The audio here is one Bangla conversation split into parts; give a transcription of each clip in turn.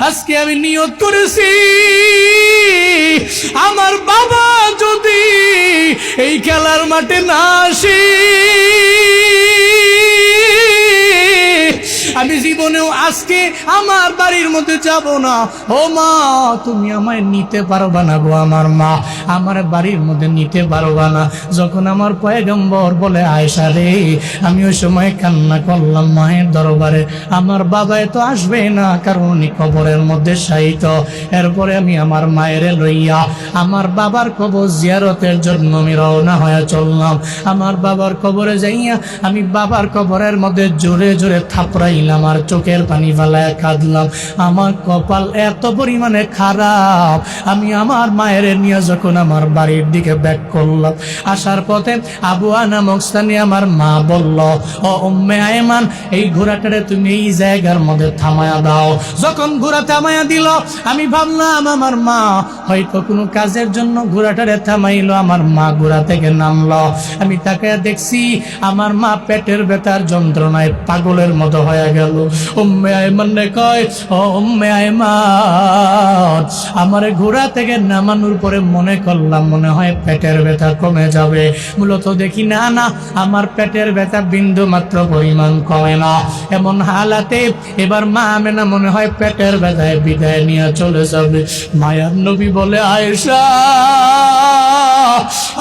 আজকে আমি নিয়ত করেছি আমার বাবা যদি এই খেলার মাঠে না আসে আমি জীবনেও আজকে আমার বাড়ির মধ্যে যাব না। ও মা, তুমি আমায় নিতে পারবা না গো, আমার মা আমার বাড়ির মধ্যে নিতে পারবা না। যখন আমার পয়গম্বর বলে আয়েশা রে, আমি ওই সময় কান্না করলাম মায়ের দরবারে, আমার বাবায় তো আসবে না কারণ উনি কবরের মধ্যে শায়িত। এরপরে আমি আমার মায়ের লইয়া আমার বাবার কবর জিয়ারতের জন্য আমি রওনা হয়ে চললাম। আমার বাবার কবরে যাইয়া আমি বাবার কবরের মধ্যে জোরে জোরে থাপড়াইলাম আর চোখের পানি ফেলায় কাঁদলাম। আমার কপাল এত পরিমাণে খারাপ, আমি আমার মায়ের নিয়ে যখন আমার বাড়ির দিকে ব্যাক করলাম, আসার পথে আবুয়া নামক স্থানে আমার মা বলল, ও উম্মে আয়মান, এই ঘোড়াটারে তুমি এই জায়গার মধ্যে থামায়া দাও। যখন ঘোড়া থামায়া দিল, আমি ভাবলাম আমার মা হয়তো কোনো কাজের জন্য ঘোড়াটারে থামাইলো। আমার মা ঘোড়া থেকে নামলো, আমি তাকে দেখছি আমার মা পেটের ব্যথার যন্ত্রণায় পাগলের মতো হয়ে গেল। উম্মে আয়মান রে কয়, ও উম্মে আয়মান, আমারে ঘোড়া থেকে নামানোর পরে মনে করলাম মনে হয় পেটের ব্যথা কমে যাবে। মূলত দেখি না না, আমার পেটের ব্যথা বিন্দু মাত্র পরিমাণ কমে না। এমন হালাতে এবার মা আমেনা মনে হয় পেটের ব্যথায় বিদায় নিয়ে চলে যাবে। মায়ার নবী বলে, আয়েশা,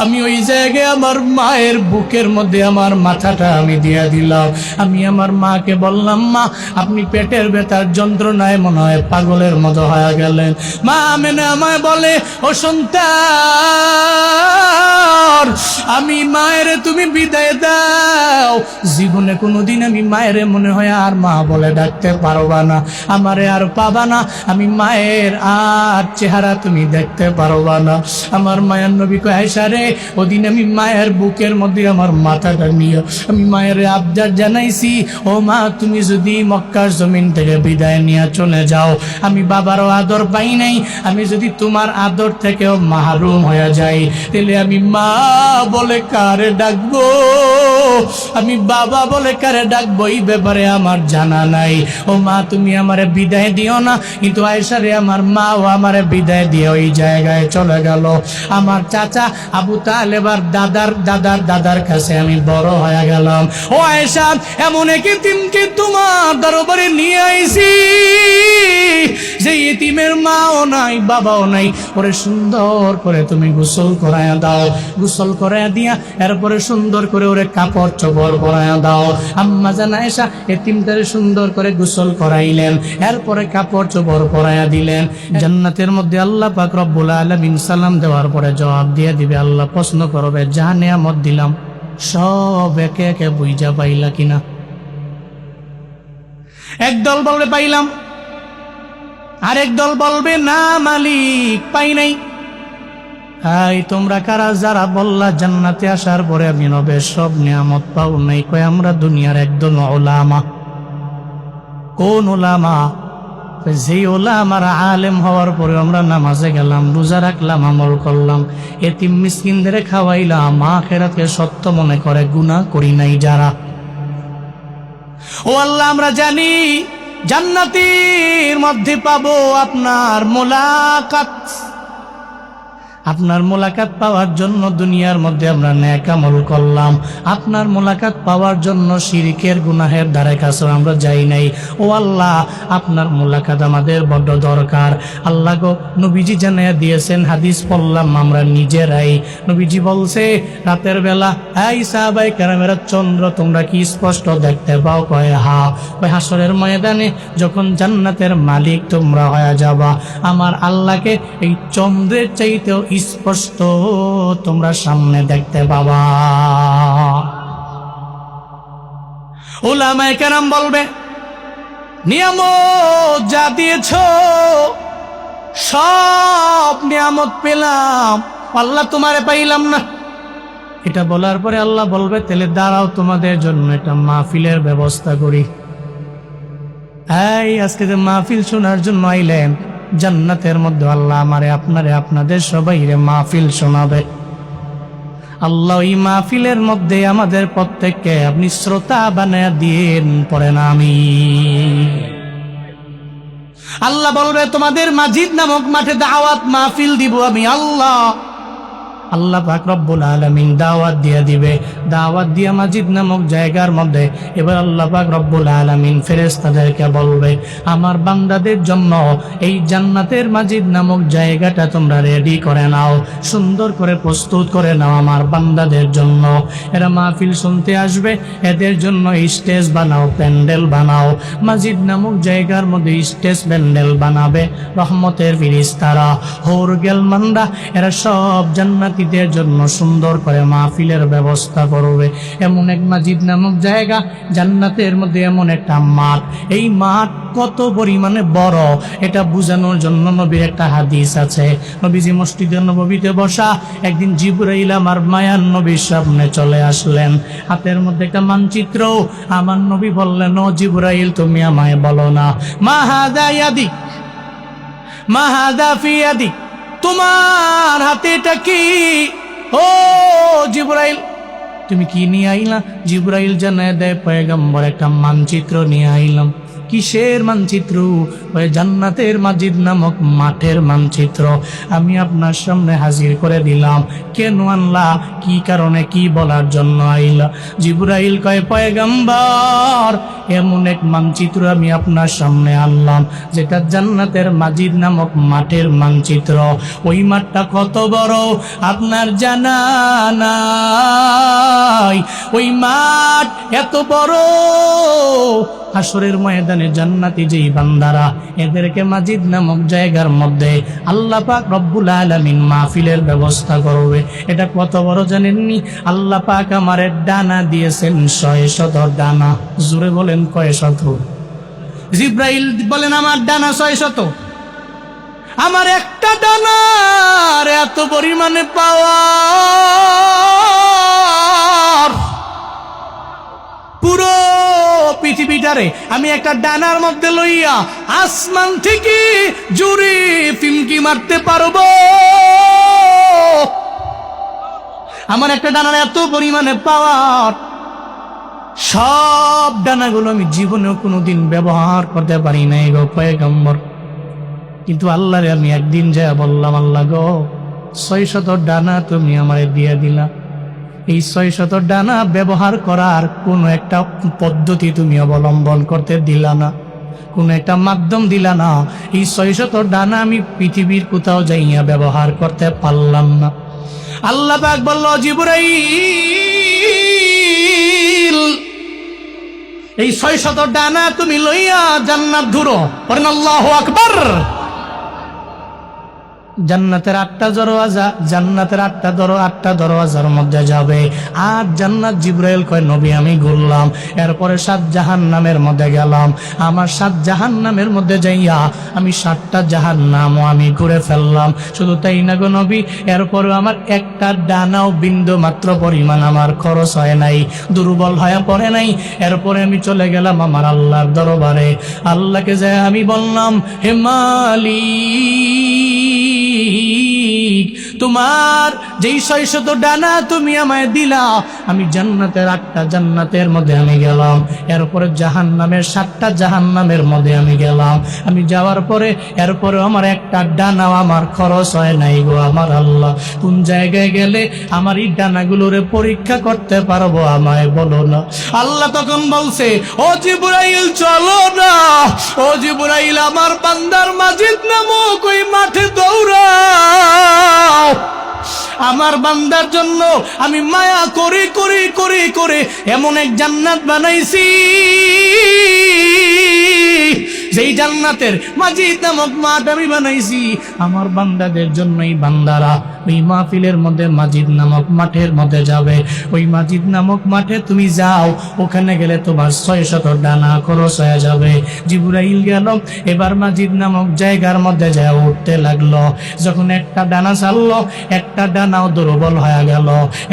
আমি ওই জায়গায় আমার মায়ের বুকের মধ্যে আমার মাথাটা আমি দিয়ে দিলাম। আমি আমার মাকে বললাম, মা আপনি পেটের ব্যথার যন্ত্রণায় মনে হয় পাগলের মতো হয়ে গেলেন। মা আমেনা আমায় বলে, ও সন্তান, আমি মায়ের তুমি বিদায় দাও। জীবনে কোনোদিন আমি মায়ের মনে হয় আর মা বলে ডাকতে পারবা না, আমারে আর পাবা না, আমি মায়ের আর চেহারা তুমি দেখতে পারবা না। আমার মায়ের নবী কয়, আয়েশা রে, ওদিন আমি মায়ের বুকের মধ্যে আমার মাথাটা নিয়ে আমি মায়ের আবদার জানাইছি, ও মা তুমি যদি মক্কার জমিন থেকে বিদায় নিয়ে চলে যাও, আমি বাবারও আদর পাই নাই, আমি যদি তোমার আদর থেকেও মাহরুম হয়ে যাই, তাহলে আমি মা বলে কারে ডাকবো, আমি বাবা বলে কারে ডাকবো, এই ব্যাপারে আমার জানা নাই। ও মা তুমি আমারে বিদায় দিও না। কিন্তু আয়েশা রে, আমার মা ও আমারে বিদায় দিয়ে ওই জায়গায় চলে গেল। আমার চাচা আবু তালেব আর দাদার কাছে আমি বড় হয়ে গেলাম। ও আয়েশা, এমন এক এতিমকে তোমার দরবারে নিয়ে আইছি যে এতিমের মাও নাই বাবাও নাই, ওরে সুন্দর করে তুমি গোসল করায়া দাও। গোসল করায়া দিয়া এরপরে সুন্দর করে ওরে কাপড় চোপড় পরায়া দাও। আম্মা জান আয়েশা এতিমটারে সুন্দর করে গোসল করাইলেন, এরপরে কাপড় চোপড় পরায়া দিলেন। জান্নাতের মধ্যে আল্লাহ পাক রব্বুল আলামিন সালাম দেওয়ার পরে জবাব দিয়ে দিবে, আল্লাহ প্রশ্ন করবে, যা নিয়ামত দিলাম সব একে একে বুঝা পাইলা কিনা? একদল বলবে পাইলাম, আরেক দল বলবে না মালিক পাই নাই। হাই তোমরা কারা যারা বললা জান্নাতে আসার পরে আমি নবে সব নিয়ামত পাও নাই? কয় আমরা দুনিয়ার একদল ওলামা। কোন ওলামা? যে ওলামার আলেম হওয়ার পরে আমরা নামাজে গেলাম, রোজা রাখলাম, আমল করলাম, এতিম মিসকিনদের খাওয়াইলাম, আখিরাতকে সত্য মনে করে গুনাহ করি নাই যারা। ও আল্লাহ, আমরা জানি জান্নাতের মধ্যে পাবো আপনার মোলাকাত। আপনার মোলাকাত পাওয়ার জন্য দুনিয়ার মধ্যে আমরা নেক আমল করলাম, আপনার মোলাকাত পাওয়ার জন্য শিরকের গুনাহের ধারে কাছে আমরা যাই নাই। ও আল্লাহ, আপনার মোলাকাত আমাদের বড় দরকার। আল্লাহ গো, নবীজি জানাইয়া দিয়েছেন, হাদিস পড়লাম আমরা নিজেরাই। নবীজি বলছে রাতের বেলা, এই সাহাবায়ে কেরামেরা, চন্দ্র তোমরা কি স্পষ্ট দেখতে পাও? কয় হা। ওই হাসরের ময়দানে যখন জান্নাতের মালিক তোমরা হয়ে যাবা, আমার আল্লাহকে এই চন্দ্রের চাইতেও স্পষ্ট তোমরা সামনে দেখতে পাবা। উলামায়ে কেরাম বলবে, নিয়ামত যা দিয়েছ সব নিয়ামত পেলাম, আল্লাহ তোমারে পাইলাম না। এটা বলার পরে আল্লাহ বলবে, তাহলে দাঁড়াও তোমাদের জন্য একটা মাহফিলের ব্যবস্থা করি। এই আজকে যে মাহফিল শোনার জন্য আইলেন, জান্নাতের মধ্যে আল্লাহ আমারে আপনারে আপনাদের সবাইরে মাহফিল শোনাবে। আল্লাহ এই মাহফিলের মধ্যে আমাদের প্রত্যেককে আপনি শ্রোতা বানায়া দিয়েন, পড়েন আমিন। আল্লাহ বলবে তোমাদের মাজিদ নামক মাঠে দাওয়াত মাহফিল দিব আমি আল্লাহ। আল্লাহ পাক রব্বুল আলামিন দাওয়াত দিয়ে দিবে, দাওয়াত দিয়া মাজিদ নামক জায়গার মধ্যে এবার আল্লাহ পাক রব্বুল আলামিন ফেরেশতাদেরকে বলবে আমার বান্দাদের জন্য এই জান্নাতের মাজিদ নামক জায়গাটা তোমরা রেডি করে নাও, সুন্দর করে প্রস্তুত করে নাও আমার বান্দাদের জন্য। এরা মাহফিল শুনতে আসবে, এদের জন্য স্টেজ বানাও, প্যান্ডেল বানাও। মাজিদ নামক জায়গার মধ্যে স্টেজ প্যান্ডেল বানাবে রহমতের ফেরেশতারা, হোর গেলমানরা, এরা সব জান্নাত জন্য সুন্দর করে মাহফিলের ব্যবস্থা করবে। এমন এক মাজিদ নামক জায়গা জান্নাতের মধ্যে, এমন একটা মাঠ। এই মাঠ কত পরিমাণে বড় এটা বোঝানোর জন্য নবীর একটা হাদিস আছে। নবীজি মসজিদে নববীতে বসা, একদিন জিবরাইল আমার মায়ার নবীর সামনে চলে আসলেন, হাতের মধ্যে একটা মানচিত্র। আমার নবী বললেন ও জিবরাইল তুমি আমায় বলো না মা হাযা ইয়াদি, মা হাযা ফি ইয়াদি, তোমার হাতে এটা কি? ও জিবরাইল তুমি কি নিয়ে আইলা? জিবরাইল জানায় দেয় পয়গম্বর একটা মানচিত্র নিয়ে আইলাম। কিসের মানচিত্র? ওই জান্নাতের মাজিদ নামক মাঠের মানচিত্র আমি আপনার সামনে হাজির করে দিলাম। কেন আনলা? কি কারণে, কি বলার জন্য আইলা? জিবরাইল কয় পয়গম্বর এমন এক মানচিত্র আমি আপনার সামনে আনলাম যেটা জান্নাতের মাজিদ নামক মাঠের মানচিত্র। ওই মাঠটা কত বড় আপনার জানা নাই। ওই মাঠ এত বড়, হাসরের ময়দানে জান্নাতি যেই বান্দারা এদেরকে মাজিদ নামক জায়গার মধ্যে আল্লাহ পাক রব্বুল আলামিন মাহফিলের ব্যবস্থা করবে। এটা কত বড় জানেননি? আল্লাহ পাক আমারে ডানা দিয়েছেন 600 ডানা। জোরে বলেন কয় শত? জিবরাইল বলেন আমার ডানা 600। আমার একটা ডানার এত পরিমাণে পাওয়ার, পুরো পৃথিবীটারে আমি একটা ডানার মধ্যে লইয়া আসমান থেকে জুড়ে ফিমকি মারতে পারবো। আমার একটা ডানার এত পরিমাণে পাওয়ার, সব ডানাগুলো আমি জীবনেও কোনোদিন ব্যবহার করতে পারি নাই গো পয়গম্বর। কিন্তু আল্লাহরে আমি একদিন যা বললাম আল্লাহ গো 600 ডানা তুমি আমারে দিয়ে দিলা, এই 600 ডানা ব্যবহার করার কোনো একটা পদ্ধতি তুমি অবলম্বন করতে দিলা না, কোনো একটা মাধ্যম দিলা না। এই 600 ডানা আমি পৃথিবীর কোথাও যাইয়া ব্যবহার করতে পারলাম না। আল্লাহ পাক বলল জিবরাইল এই 600 ডানা তুমি লইয়া জান্নাত ঘুরো। পড়েন আল্লাহু আকবার। জান্নাতের 8টা দরওয়াজা, জান্নাতের 8টা দরওয়াজার মধ্যে যাবে। আর জান্নাত জিবরাইল কয় নবী আমি ঘুরলাম, এরপরে 7 জাহান্নামের মধ্যে গেলাম। আমার 7 জাহান্নামের মধ্যে যাইয়া আমি 7টা জাহান্নামও আমি ঘুরে ফেললাম। শুধু তাই না গো নবী, এরপরে আমার একটা ডানাও বিন্দু মাত্র পরিমাণ আমার খরচ হয় নাই, দুর্বল হয়ে পড়ে নাই। এরপরে আমি চলে গেলাম আমার আল্লাহর দরবারে। আল্লাহকে যাই আমি বললাম হে মালিক, তোমার যেই 600 ডানা তুমি আমায় দিলা, আমি জান্নাতের 8টা জান্নাতের মধ্যে আমি গেলাম, এরপরে জাহান্নামের 7টা জাহান্নামের মধ্যে আমি গেলাম। আমি যাওয়ার পরে এরপরে আমার একটা ডানাও আমার খরচ হয় নাই গো আমার আল্লাহ। কোন জায়গায় গেলে আমার এই ডানাগুলোরে পরীক্ষা করতে পারবো আমায় বলো না। আল্লাহ তখন বলছে ও জিবরাইল চলো না, ও জিবরাইল আমার বান্দার মাজিদ নামক ওই মাঠে দৌড়াও। আমার বান্দার জন্য আমি মায়া করে করে করে করে এমন এক জান্নাত বানাইছি, যেই জান্নাতের মাজিদ নামক মাঠ আমি বানাইছি আমার বান্দাদের জন্য। এই বান্দারা ওই মাহফিলের মধ্যে মাজিদ নামক মাঠের মধ্যে যাবে। ওই মাজিদ নামক মাঠে তুমি যাও, ওখানে গেলে তোমার 600 ডানা খরচ হয়ে যাবে। জিবরাইল গেল, এবার মাজিদ নামক জায়গার মধ্যে যায় উঠতে লাগলো। যখন একটা ডানা ছাড়লো, একটা ডানাও দুর্বল হয়ে গেল।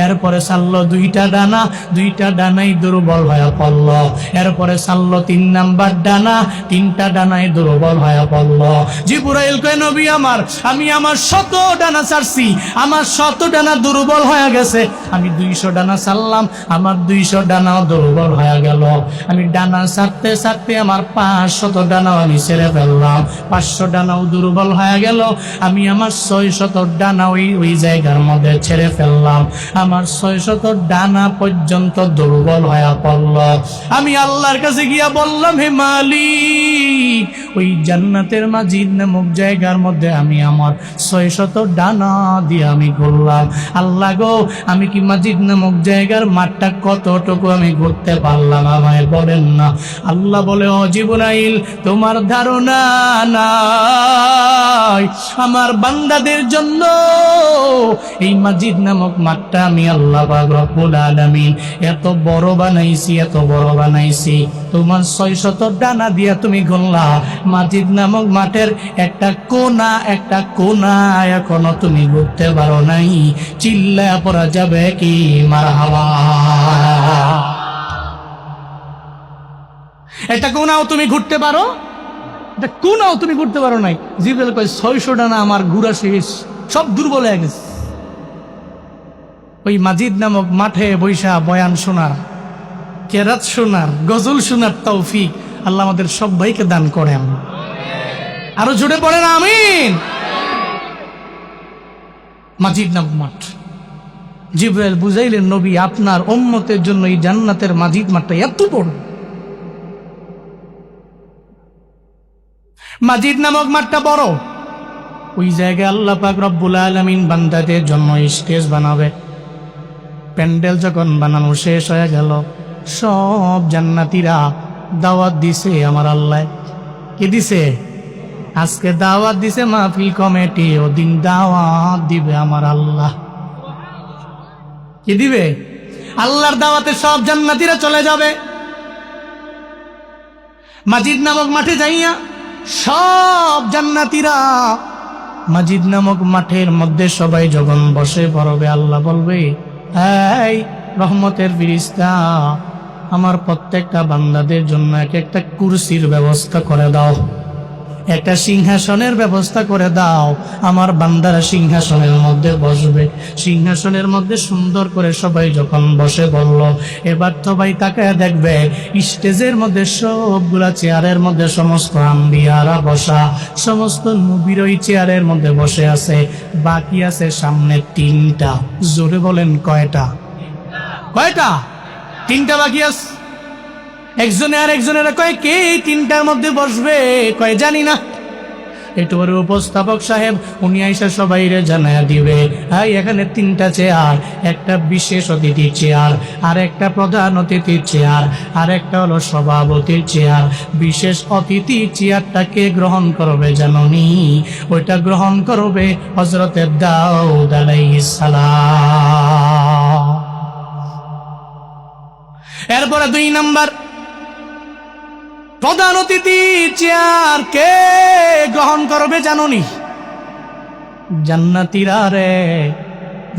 এরপরে ছাড়লো 2টা ডানা, 2টা ডানাই দুর্বল হয়ে পড়লো। এরপরে ছাড়লো 3 নাম্বার ডানা, 3টা ডানায় দুর্বল হয়ে পড়ল। জিবরাইল কয় নবী আমার, আমি আমার 100 ডানা ছাড়ছি, আমার 100 ডানা দুর্বল হয়ে গেছে। আমি 200 ডানা ছাড়লাম, আমার 200 ডানাও দুর্বল হয়ে গেল। আমি ডানা ছাড়তে ছাড়তে আমার 500 ডানাও আমি ছেড়ে ফেললাম, 500 ডানাও দুর্বল হয়ে গেল। আমি আমার 600 ডানা ওই জায়গার মধ্যে ছেড়ে ফেললাম, আমার 600 ডানা পর্যন্ত দুর্বল হয়ে পড়ল। আমি আল্লাহর কাছে গিয়া বললাম, হে মালিক, ওই জান্নাতের মাজিদ নামক জায়গার মধ্যে আমি আমার 600 ডানা দিয়ে আমি ঘুরলাম। আল্লাহ গো, আমি কি মাজিদ নামক জায়গার মাঠটা কতটুকু আমি ঘুরতে পারলাম, আমায় বলেন না। আল্লাহ বলে, ও জিবরাইল, তোমার ধারণা নাই, আমার বান্দাদের জন্য এই মাজিদ নামক মাঠটা আমি আল্লাহ পাক রব্বুল আলামিন এত বড় বানাইছি, এত বড় বানাইছি। তোমার 600 ডানা দিয়া তুমি ঘুরলা, মাজিদ নামক মাঠের একটা কোনা এখনো তুমি ঘুরতে পারো নাই। চিল্লা পড়া যাবে কি মারহাবা? একটা কোনাও তুমি ঘুরতে পারো, একটা কোনাও তুমি ঘুরতে পারো নাই। জিবরাইল কয় 600 ডানা আমার ঘুরা শেষ, সব দুর্বল হয়ে গেছে। ওই মাজিদ নামক মাঠে বৈশা বয়ান শোনার, কেরাত শোনার, গজল শোনার তৌফিক আল্লাহ আমাদের সবাইকে দান করেন। আরো জোরে পড়েন আমিন। মাজিদ নামক মাঠ, জিবরাইল বুঝাইলেন, নবী আপনার উম্মতের জন্য এই জান্নাতের মাজিদ মাঠটা এত বড়। মাজিদ নামক মাঠটা বড়, ওই জায়গায় আল্লাহ পাক রব্বুল আলামিন বান্দাদের জন্য স্টেজ বানাবে। প্যান্ডেল যখন বানানো শেষ হয়ে গেল, সব জান্নাতীরা দাওয়াত দিছে আমার আল্লাহ। কি দিছে? আজকে দাওয়াত দিছে মাহফিল কমিটি, ওদিন দাওয়াত দিবে আমার আল্লাহ। কি দিবে? আল্লাহর দাওয়াতে সব জান্নাতীরা চলে যাবে মাজিদ নামক মাঠে যাইয়া। সব জান্নাতীরা মাজিদ নামক মাঠের মধ্যে সবাই যখন বসে পড়বে, আল্লাহ বলবে, এই রহমতের ফেরেশতা, আমার প্রত্যেকটা বান্দাদের জন্য একটা কুরসির ব্যবস্থা করে দাও, একটা সিংহাসনের ব্যবস্থা করে দাও। আমার বান্দারা সিংহাসনের মধ্যে বসবে। সিংহাসনের মধ্যে সুন্দর করে সবাই যখন বসে বলল, এবার তো ভাই তাকায় দেখবে স্টেজের মধ্যে সবগুলা চেয়ারের মধ্যে সমস্ত আম্বিয়ারা বসা, সমস্ত নবীর ওই চেয়ারের মধ্যে বসে আছে। বাকি আছে সামনে 3টা। জোরে বলেন কয়টা? কয়টা? 3টা বাকি আছে। একজনে আর একজনের কয়, কে এই 3টার মধ্যে বসবে? কয় জানি না। একটু পরে উপস্থাপক সাহেব উনি আইসা সবাইরে জানায়া দিবে, হ্যাঁ এখানে 3টা চেয়ার, একটা বিশেষ অতিথির চেয়ার, আর একটা প্রধান অতিথির চেয়ার, আর একটা হলো সভাপতির চেয়ার। বিশেষ অতিথি চেয়ারটাকে গ্রহণ করবে জাননি? ওইটা গ্রহণ করবে হযরতে দাউদ আলাইহিস সালাম। এরপরে 2 নাম্বার, প্রধান অতিথি চেয়ার কে গ্রহণ করবে জানোনি? জান্নাতীরা রে।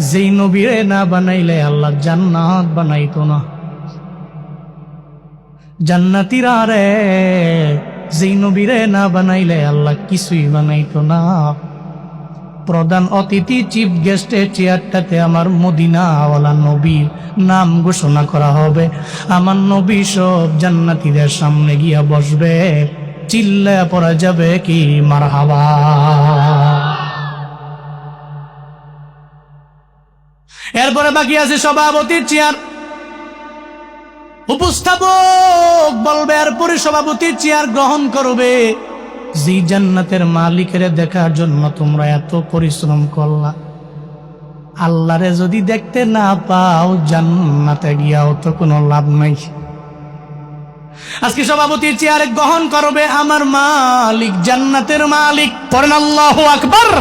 যেই নবীরে না বানাইলে আল্লাহ জান্নাত বানাইতো না। জান্নাতীরা রে, যেই নবীরে না বানাইলে আল্লাহ কিছুই বানাইতো না। প্রধান অতিথি চিফ গেস্টের চেয়ারটাতে আমার মদিনাওয়ালা নবীর নাম ঘোষণা করা হবে। আমার নবী সব জান্নাতীদের সামনে গিয়া বসবে। চিল্লায়া পড়া যাবে কি মারহাবা? এরপরে বাকি আছে সভাপতির চেয়ার। উপস্থাপক বলবে, এরপরে সভাপতির চেয়ার গ্রহণ করবে যে জান্নাতের মালিকের দেখার জন্য তোমরা এত পরিশ্রম করলা। আল্লাহরে যদি দেখতে না পাও, জান্নাতে গিয়াও তো কোনো লাভ নাই। আজকে সভাপতির চেয়ারে গ্রহণ করবে আমার মালিক, জান্নাতের মালিক। পড়েন আল্লাহু আকবার।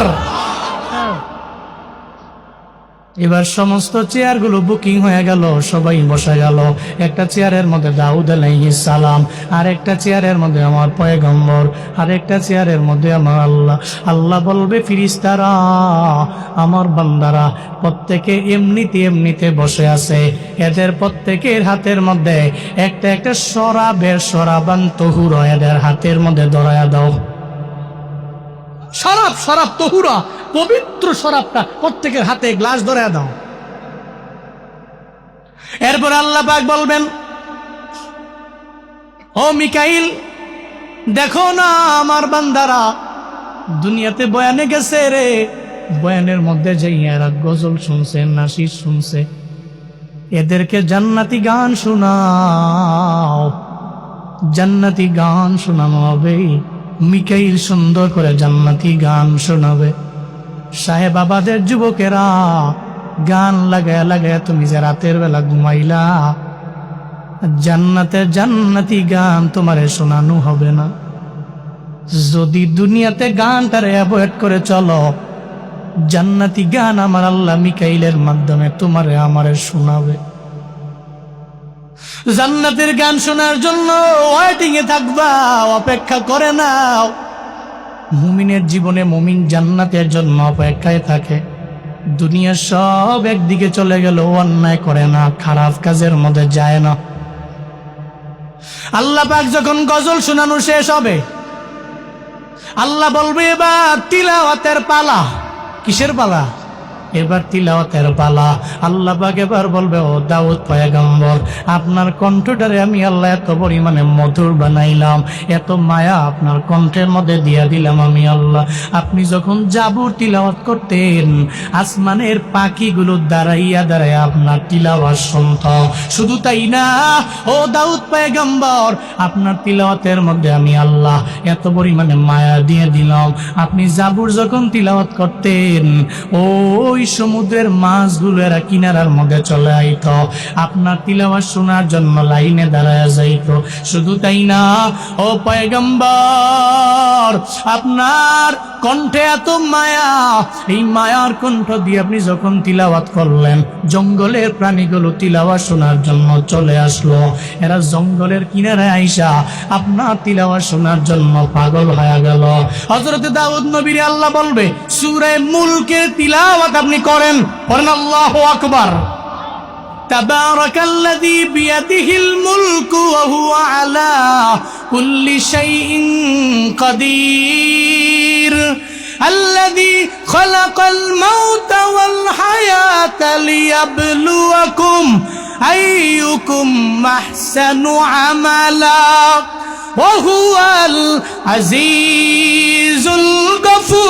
এবার সমস্ত চেয়ারগুলো বুকিং হয়ে গেল, সবাই বসে গেল। একটা চেয়ারের মধ্যে দাউদ আলাইহিস সালাম, আর একটা চেয়ারের মধ্যে আমার পয়গম্বর, আর একটা চেয়ারের মধ্যে আমার আল্লাহ। আল্লাহ বলবে, ফেরেশতারা, আমার বান্দারা প্রত্যেকে এমনিতে এমনিতে বসে আছে, এদের প্রত্যেকের হাতের মধ্যে একটা একটা সরাবান তহুরা এদের হাতের মধ্যে ধরায়া দাও। শরাব তহুরা, পবিত্র শরাবটা প্রত্যেকের হাতে গ্লাস ধরে দাও। এরপর আল্লাহ পাক বলবেন, ও মিকাইল, দেখো না আমার বান্দারা দুনিয়াতে বয়ানে গেছে রে, বয়ানের মধ্যে যে এরা গজল শুনছে, নাসির শুনছে, এদেরকে জান্নাতি গান শোনাও। জান্নাতি গান শোনানো হবে। মিকাইল সুন্দর করে জান্নাতি গান শোনাবে। সাহেব বাবাদের যুবকেরা গান লাগায় লাগায় তুমি যে রাতের বেলা ঘুমাইলা, জান্নাতি গান তোমারে শোনানো হবে না। যদি দুনিয়াতে গানটারে অ্যাভয়েড করে চলো, জান্নাতি গান আমার আল্লাহ মিকাইলের মাধ্যমে তোমারে আমারে শোনাবে। জান্নাতের গান শোনার জন্য ওয়েটিং এ থাকবা, অপেক্ষা করে নাও। মুমিনের জীবনে মুমিন জান্নাতের জন্য অপেক্ষায় থাকে। দুনিয়া সব একদিকে চলে গেল, অন্যায় করে না, খারাপ কাজের মধ্যে যায় না। আল্লাহ পাক যখন গজল শোনানো শেষ হবে, আল্লাহ বলবে এবার তিলাওয়াতের পালা। কিসের পালা? এবার তিলাওয়াতের পালা। আল্লাহ পাক এবার বলবে, ও দাউদ পয়গম্বর, আপনার কণ্ঠটারে আমি আল্লাহ এত পরিমাণে মধুর বানাইলাম, এত মায়া আপনার কণ্ঠের মধ্যে দিয়া দিলাম আমি আল্লাহ। আপনি যখন জাবুর তিলাওয়াত করতেন, আসমানের পাখিগুলো দাঁড়াইয়া দাঁড়াইয়া আপনার তিলাওয়াত শুনত। শুধু তাই না, ও দাউদ পয়গম্বর, আপনার তিলাওয়াতের মধ্যে আমি আল্লাহ এত পরিমাণে মায়া দিয়ে দিলাম। আপনি জাবুর যখন তিলাওয়াত করতেন, ওই সমুদ্রের মাছগুলো এরা কিনারার মধ্যে চলে আইত, আপনার তিলাওয়াত শোনার জন্য লাইনে দাঁড়ায় যাইত। শুধু তাই না, ও পয়গম্বর, আপনার কণ্ঠে এত মায়া, এই মায়ার কণ্ঠ দিয়ে আপনি যখন তিলাওয়াত করলেন, জঙ্গলের প্রাণীগুলো তিলাওয়াত শোনার জন্য চলে আসলো। এরা জঙ্গলের কিনারায় আইসা আপনার তিলাওয়াত শোনার জন্য পাগল হয়ে গেল। হযরত দাউদ নবীর আল্লাহ বলবে, সূরা মুলকের তিলাওয়াত আপনি করেন, পড়েন আল্লাহু আকবার। তাবারাকাল্লাযী বিয়াদিহিল মুলকু ওয়া হুয়া আলা কুল্লি শাইইন কাদির, আল্লাযী খালাকাল মাউতা ওয়াল হায়াতা লিয়াবলুয়াকুম আইয়ুকুম আহসানু আমালা ওয়া হুয়াল আজিজুল গফুর।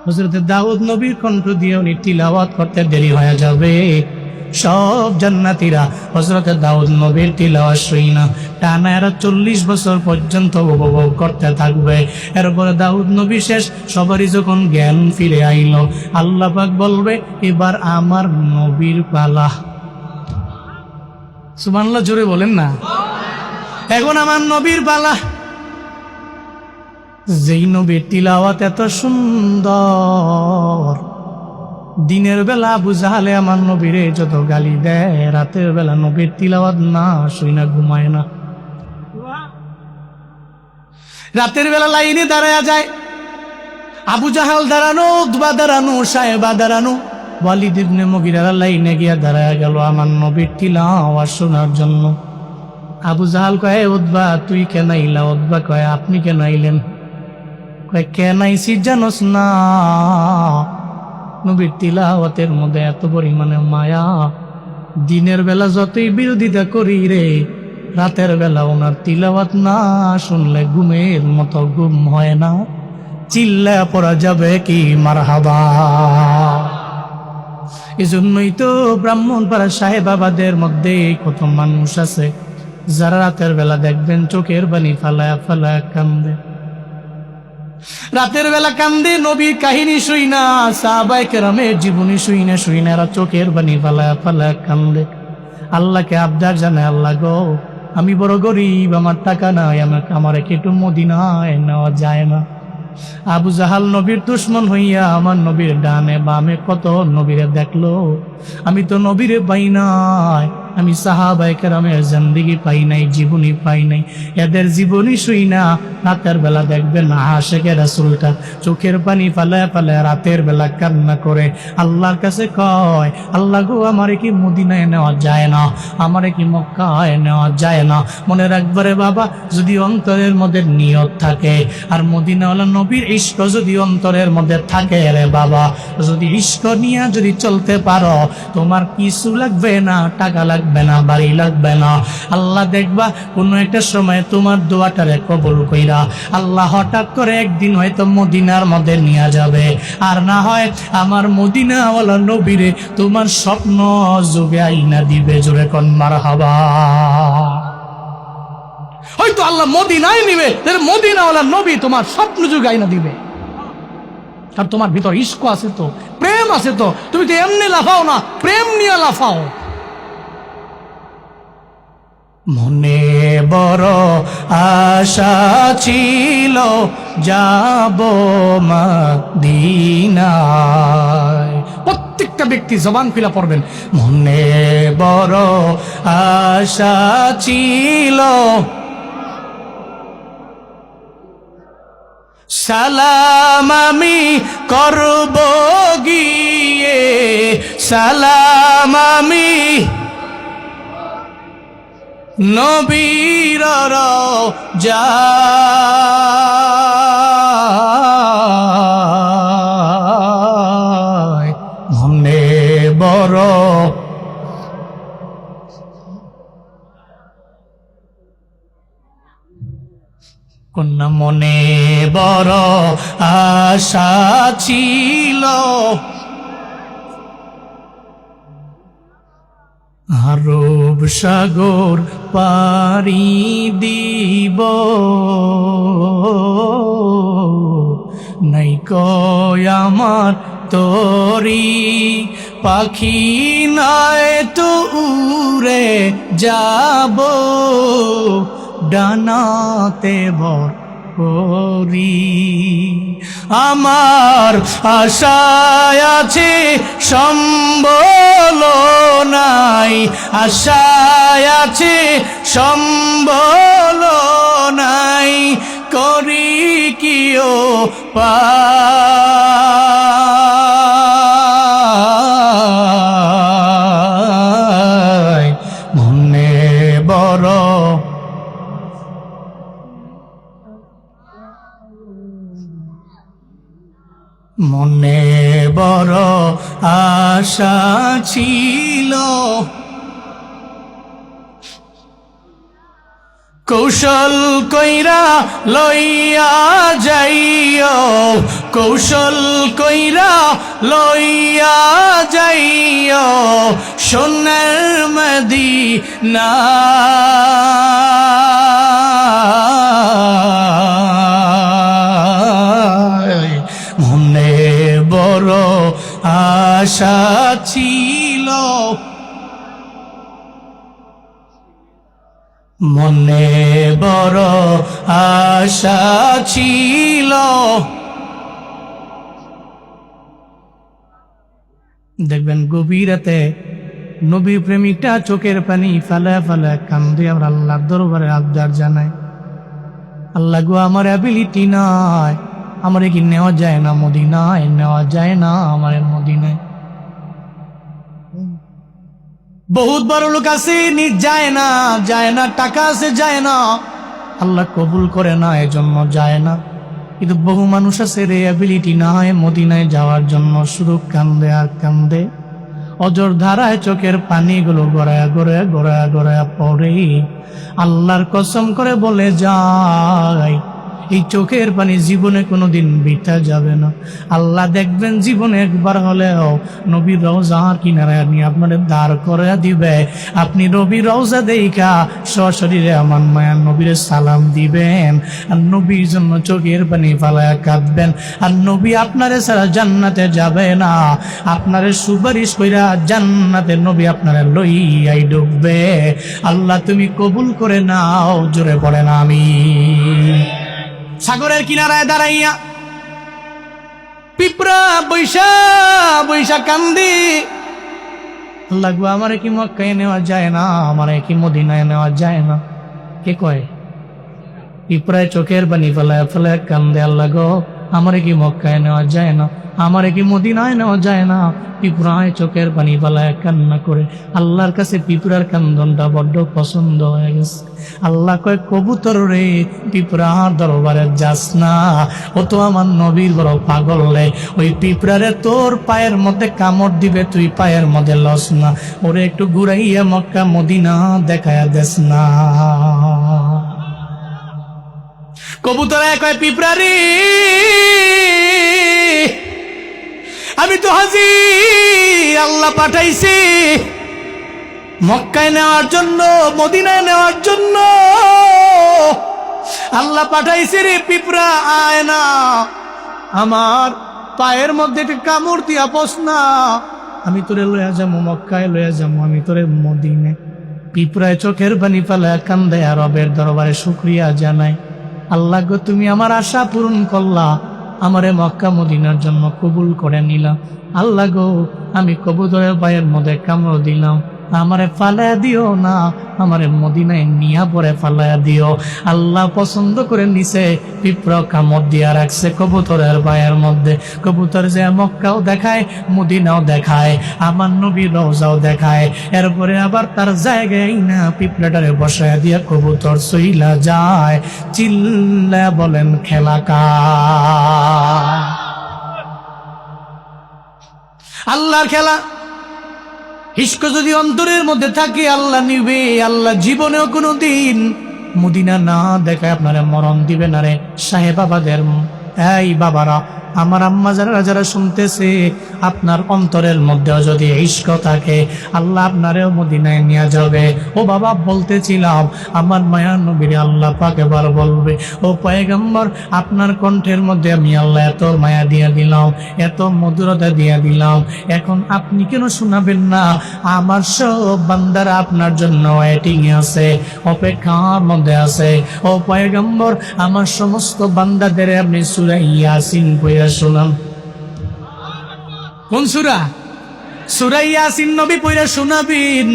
হযরত দাউদ নবীর কণ্ঠ দিয়ে উনি তিলাওয়াত করতে দেরি হয়ে যাবে। সব জান্নাতীরা হযরত দাউদ নবীর তিলাওয়াত শুইনা টানা এরা 40 বছর পর্যন্ত উপভোগ করতে থাকবে। এরপরে দাউদ নবী শেষ, সবারই যখন জ্ঞান ফিরে আইল, আল্লাহ পাক বলবে, এবার আমার নবীর পালা। সুবহানাল্লাহ, জোরে বলেন না। এখন আমার নবীর পালা। যেই নবীর তিলাওয়াত এত সুন্দর, দিনের বেলা আবু জাহালে আমার নবীরে যত গালি দেয়, রাতের বেলা নবীর তিলাওয়াত না শুইনা ঘুমায় না। রাতের বেলা লাইনে দাঁড়ায়া যায়, আবু জাহাল দাঁড়ানো, উতবা দাঁড়ানো, সাহেবা দাঁড়ানো, ওয়ালিদ ইবনে মুগিরা লাইনে গিয়া দাঁড়ায়া গেল আমার নবীর তিলাওয়াত শোনার জন্য। আবু জাহাল কয়, উতবা তুই কেন আইলা? উতবা কয়, আপনি কেন আইলেন? কয়, কেন আইছি জানোস না? নবীর তিলাওয়াতের মধ্যে এত পরিমাণে মায়া, দিনের বেলা যতই বিরোধিতা করি রে, রাতের বেলা ওনার তিলাওয়াত না শুনলে ঘুমের মতো ঘুম হয় না। চিল্লা পড়া যাবে কি মারহাবা। এজন্যই তো ব্রাহ্মণপাড়া সাহেবাবাদের মধ্যে কত মানুষ আছে যারা রাতের বেলা দেখবেন চোখের পানি ফালায়া ফালায়া কান্দে। রাতের বেলা কান্দে, নবীর কাহিনী শুই না, সাহাবায়ে কেরামের জীবনী শুই না, এরা চোখের পানি ফালায়া ফালায়া কান্দে। আল্লাহকে আবদার জানায়, আল্লাহ গো, আমি বড় গরিব, আমার টাকা নাই, আমার একটু মদিনায় নেওয়া যায় না। আবু জাহাল নবীর দুশ্মন হইয়া আমার নবীর ডানে বামে কত নবীরে দেখলো, আমি তো নবীরে পাই নাই, আমি সাহাবায়ে কেরামের জিন্দেগি পাই নাই, জীবনী পাই নাই। এদের জীবনী শুই না রাতের বেলা দেখবেন আশিকে রাসূলটা চোখের পানি ফালায় ফালায় রাতের বেলা কান্না করে আল্লাহর কাছে কয়, আল্লাহ গো, আমারে কি মদিনায় নেওয়া যায় না, আমারে কি মক্কায় নেওয়া যায় না? মনে রাখবারে বাবা, যদি অন্তরের মধ্যে নিয়ত থাকে আর মদিনাওয়ালা নবীর ইশক যদি অন্তরের মধ্যে থাকে রে বাবা, যদি ইশক নিয়ে যদি চলতে পারো, তোমার কিছু লাগবে না, টাকা লাগবে না, বাড়ি লাগবে না। আল্লাহ দেখবা কোনো একটা সময় তোমার দোয়াটারে কবুল কইরা আল্লাহ হঠাৎ করে একদিন হয়তো মদিনার মধ্যে নিয়ে যাবে, আর না হয় আমার মদিনাওয়ালা নবীরে তোমার স্বপ্ন যুগে আইনা দিবে। জোরে কোন মারহাবা। হয়তো আল্লাহ মদিনায় নিবে, মদিনাওয়ালা নবী তোমার স্বপ্ন যুগে আইনা দিবে। আর তোমার ভিতর ইশক আছে তো, প্রেম আছে তো, তুমি তো এমনি লাফাও না, প্রেম নিয়ে লাফাও। মনে বড় আশা ছিল যাব মদিনায়। প্রত্যেকটা ব্যক্তি জবান খুলে পড়বেন, মনে বড় আশা ছিল সালাম আমি করব গিয়ে, সালাম আমি নবীর রওজায়। মনে বড় কন্যা, মনে বড় আশা ছিল আরব সাগর পাড়ি দিব, নাই কয় আমার তোরি পাখি নাই তো উড়ে যাব ডানাতে ভর করি। আমার আশায় আছে সম্বল নাই, আশায় আছে সম্বল নাই, করি কিও পাই। মনে বড় মনে বড় আশা ছিল কৌশল কইরা লইয়া যাইও, কৌশল কইরা লইয়া যাইও সোনার মদিনা। মনে বড় আশা ছিল, মনে বড় আশা ছিল। দেখবেন গভীর রাতে নবী প্রেমিকটা চোখের পানি ফেলে ফেলে কান্দে আর আল্লাহর দরবারে আবদার জানায়, আল্লাহ গো, আমার অ্যাবিলিটি নাই, আমার কি নেওয়া যায় না মদিনায়, নেওয়া যায় না আমার মদিনায়। বহুত বড় লোক আছে যায় না, যায় না, টাকা আছে যায় না, আল্লাহ কবুল করে না, এজন্য যায় না। কিন্তু বহু মানুষ আছে রে অ্যাবিলিটি না হয় মদিনায় যাওয়ার জন্য, শুধু কান্দে আর কান্দে, অজর ধারায় চোখের পানিগুলো গড়ায়া গড়ায়া গড়ায়া গড়ায়া পড়ে। আল্লাহর কসম করে বলে যায়, এই চোখের পানি জীবনে কোনোদিন বৃথা যাবে না। আল্লাহ দেখবেন জীবনে একবার হলেও নবীর রওজার কিনারায় নিয়ে আপনার দাঁড় করে দিবে। আপনি নবীর রওজা দেইখা সশরীরে আমার মায়ার নবীর সালাম দিবেন, আর নবীর জন্য চোখের পানি ফালায়া কাঁদবেন। আর নবী আপনারে ছাড়া জান্নাতে যাবে না, আপনারে সুপারিশ কইরা জান্নাতে নবী আপনারে লইয়াই ঢুকবে। আল্লাহ তুমি কবুল করে নাও, জোরে পড়ে না আমি। সাগরের কিনারায় দাঁড়াইয়া পিঁপড়া বৈশা বৈশা কান্দি, আল্লাহ গো আমারে কি মক্কায় নেওয়া যায় না, আমারে কি মদিনায় নেওয়া যায় না? কে কয়? পিঁপড়ায় চোখের পানি ফেলায় ফেলায় কান্দে, আল্লাহ গো আমারে কি মক্কায় নেওয়া যায় না, আমারে কি মদিনায় নেওয়া যায় না? পিঁপড়ায় চোখের পানি ফেলায় কান্না করে। আল্লাহর কাছে পিঁপড়ার কান্দনটা বড্ড পছন্দ হয়ে গেছে। আল্লাহ কয়, কবুতর রে, পিঁপড়ার দরবারে যাস না, ও তো আমার নবীর বড় পাগল রে। ওই পিঁপড়ারে তোর পায়ের মধ্যে কামড় দিবে, তুই পায়ের মধ্যে লস না, ওরে একটু ঘুরাইয়া মক্কা মদিনা দেখায়া দেস না। কবুতর কয়, পিঁপড়া রে, আমি তো হাজির, আল্লাহ পাঠাইছি মক্কায় নেওয়ার জন্য, মদিনায় নেওয়ার জন্য আল্লাহ পাঠাইছে রে। পিঁপড়া আয় না, আমার পায়ের মধ্যে একটু কামড় দিয়া বস না, আমি তোরে লইয়া যাবো মক্কায়, লইয়া যাবো আমি তোরে মদিনায়। পিঁপড়ায় চোখের পানি ফেলায় কান্দে আর রবের দরবারে শুকরিয়া জানাই, আল্লাহ গো তুমি আমার আশা পূরণ করলা, আমারে মক্কা মদিনার জন্য কবুল করে নিলাম। আল্লাহ গো আমি কবুতরের পায়ের মধ্যে কামড় দিলাম, আমারে ফালায়া দিও না, আমারে মদিনায় নিয়া পরে ফালায়া দিও। আল্লাহ পছন্দ করে নিছে, পিঁপড়া কামড় দিয়া রাখছে কবুতরের পায়ের মধ্যে। কবুতর যে মক্কাও দেখায়, মদিনাও দেখায়, আমার নবীর রওজাও দেখায়। এরপরে আবার তার জায়গায় না পিঁপড়াটারে বসায় দিয়া কবুতর সইলা যায়। চিল্লা বলেন খেলা কার? আল্লাহর খেলা। ইশক যদি অন্তরের মধ্যে থাকে আল্লাহ নিবে। আল্লাহ জীবনেও কোনো দিন মদিনা না দেখায় আপনারা মরণ দিবে না রে। সাহেব বাবাদের, এই বাবারা, আমার আম্মা যারা যারা শুনতেছে, আপনার অন্তরের মধ্যেও যদি ইশক থাকে আল্লাহ আপনারেও মদিনায় নিয়ে যাবে। ও বাবা বলতেছিলাম, আমার মায়া নবীর আল্লাহ পাক এবার বলবে, ও পয়গম্বর আপনার কণ্ঠের মধ্যে আমি আল্লাহ এত মায়া দিয়া দিলাম, এত মধুরতা দিয়া দিলাম, এখন আপনি কেন শোনাবেন না? আমার সব বান্দারা আপনার জন্য ওয়েটিং এ আছে, অপেক্ষার মধ্যে আছে। ও পয়গম্বর আমার সমস্ত বান্দাদের আপনি সূরা ইয়াসিন পড়ে শোনান। কোন সূরা? সূরা ইয়াসিন নবী পড়ে শোনাবেন।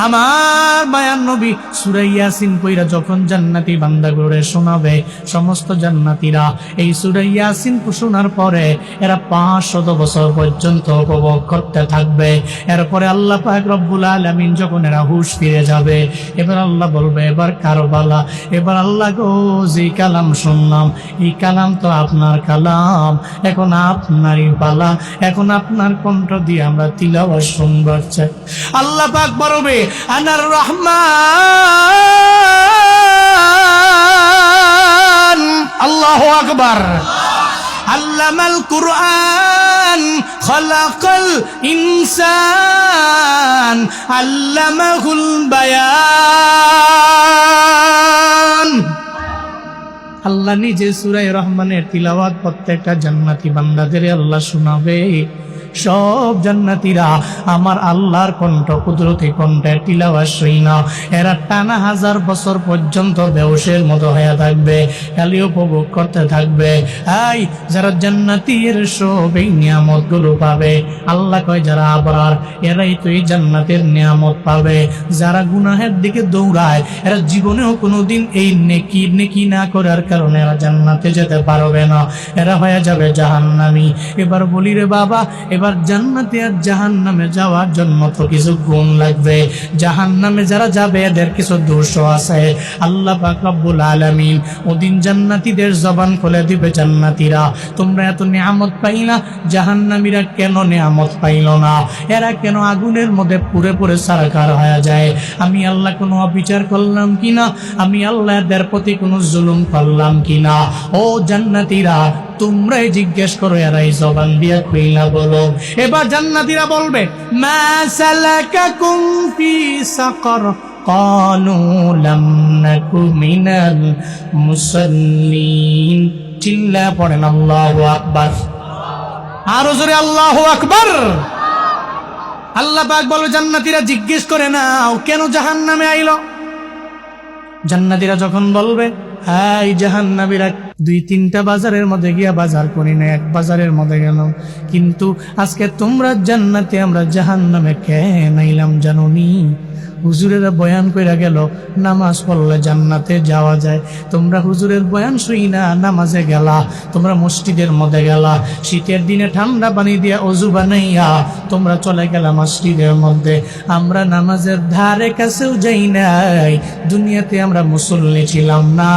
আমার মায়ার নবী সূরা ইয়াসিন পড়া যখন জান্নাতি বান্দাগুলোরে শোনাবে, সমস্ত জান্নাতীরা এই সূরা ইয়াসিন শোনার পরে এরা 500 বছর পর্যন্ত উপভোগ করতে থাকবে। এরপরে আল্লাহ পাক রব্বুল আলামিন যখন এরা হুঁশ ফিরে যাবে, এবার আল্লাহ বলবে, এবার কারবালা। এবার আল্লাহ গো, যে কালাম শুনলাম এই কালাম তো আপনার কালাম, এখন আপনারই পালা, এখন আপনার কণ্ঠ দিয়ে আমরা তিলাওয়াত শুনবার চাই। আল্লাহ পাক বলবে, আনার রহমান, আল্লাহু আকবার। আল্লামাল কুরআন, খালাকাল ইনসান, আল্লামাহুল বায়ান। আল্লাহ নিজে সূরা রহমানের তিলাওয়াত প্রত্যেকটা জান্নাতি বান্দাদের আল্লাহ শোনাবে। সব জান্নাতীরা আমার আল্লাহর কণ্ঠ, কুদরতি কণ্ঠের তিলাওয়াত শুনা এরা টানা 1000 বছর পর্যন্ত বেহুশের মতো হয়ে থাকবে, খালি উপভোগ করতে থাকবে। এই যারা জান্নাতীর সব এই নিয়ামতগুলো পাবে, আল্লাহ কয় যারা আবরার এরাই তো এই জান্নাতের নিয়ামত পাবে। যারা গুনাহের দিকে দৌড়ায় এরা জীবনেও কোনোদিন এই নেকি না করার কারণে এরা জান্নাতে যেতে পারবে না, এরা হয়ে যাবে জাহান্নামী। এবার বলি রে বাবা, এবার এবার জান্নাতে আর জাহান্নামে যাওয়ার জন্য তো কিছু গুণ লাগবে। জাহান্নামে যারা যাবে এদের কিছু দোষও আছে। আল্লাহ পাক রব্বুল আলামিন ওদিন জান্নাতীদের জবান খুলে দিবে, জান্নাতীরা তোমরা এত নিয়ামত পাইলা, জাহান্নামীরা কেন নিয়ামত পাইল না? এরা কেন আগুনের মধ্যে পুড়ে পুড়ে সারাকার হয়ে যায়? আমি আল্লাহ কোনো অবিচার করলাম কিনা? আমি আল্লাহ এদের প্রতি কোনো জুলুম করলাম কিনা? ও জান্নাতীরা তোমরাই জিজ্ঞেস করো, এরাই জবান দিয়া কইলা বলো। এবার জান্নাতীরা বলবে, মা সালাকাকুম ফি সাকর ক্বালু লাম নাকু মিনাল মুসাল্লিন। চিল্লা পড়েন আল্লাহু আকবার, আরো জোরে আল্লাহু আকবার। আল্লাহ পাক বলে জান্নাতীরা জিজ্ঞেস করে নাও কেন জাহান্নামে আইলো। জান্নাতীরা যখন বলবে, হাই জাহান্নামীরা 2-3টা বাজারের মধ্যে গিয়া বাজার করি না, এক বাজারের মধ্যে গেলাম, কিন্তু আজকে তোমরা জান্নাতে আমরা জাহান্নামে কেন আইলাম জানোনি? হুজুরেরা বয়ান কইরা গেল নামাজ পড়লে জান্নাতে যাওয়া যায়। তোমরা হুজুরের বয়ান শুই না নামাজে গেলা, তোমরা মসজিদের মধ্যে গেলা, শীতের দিনে ঠান্ডা পানি দিয়া অজু বানাইয়া তোমরা চলে গেলা মসজিদের মধ্যে। আমরা নামাজের ধারে কাছেও যাই নাই, দুনিয়াতে আমরা মুসল্লি ছিলাম না,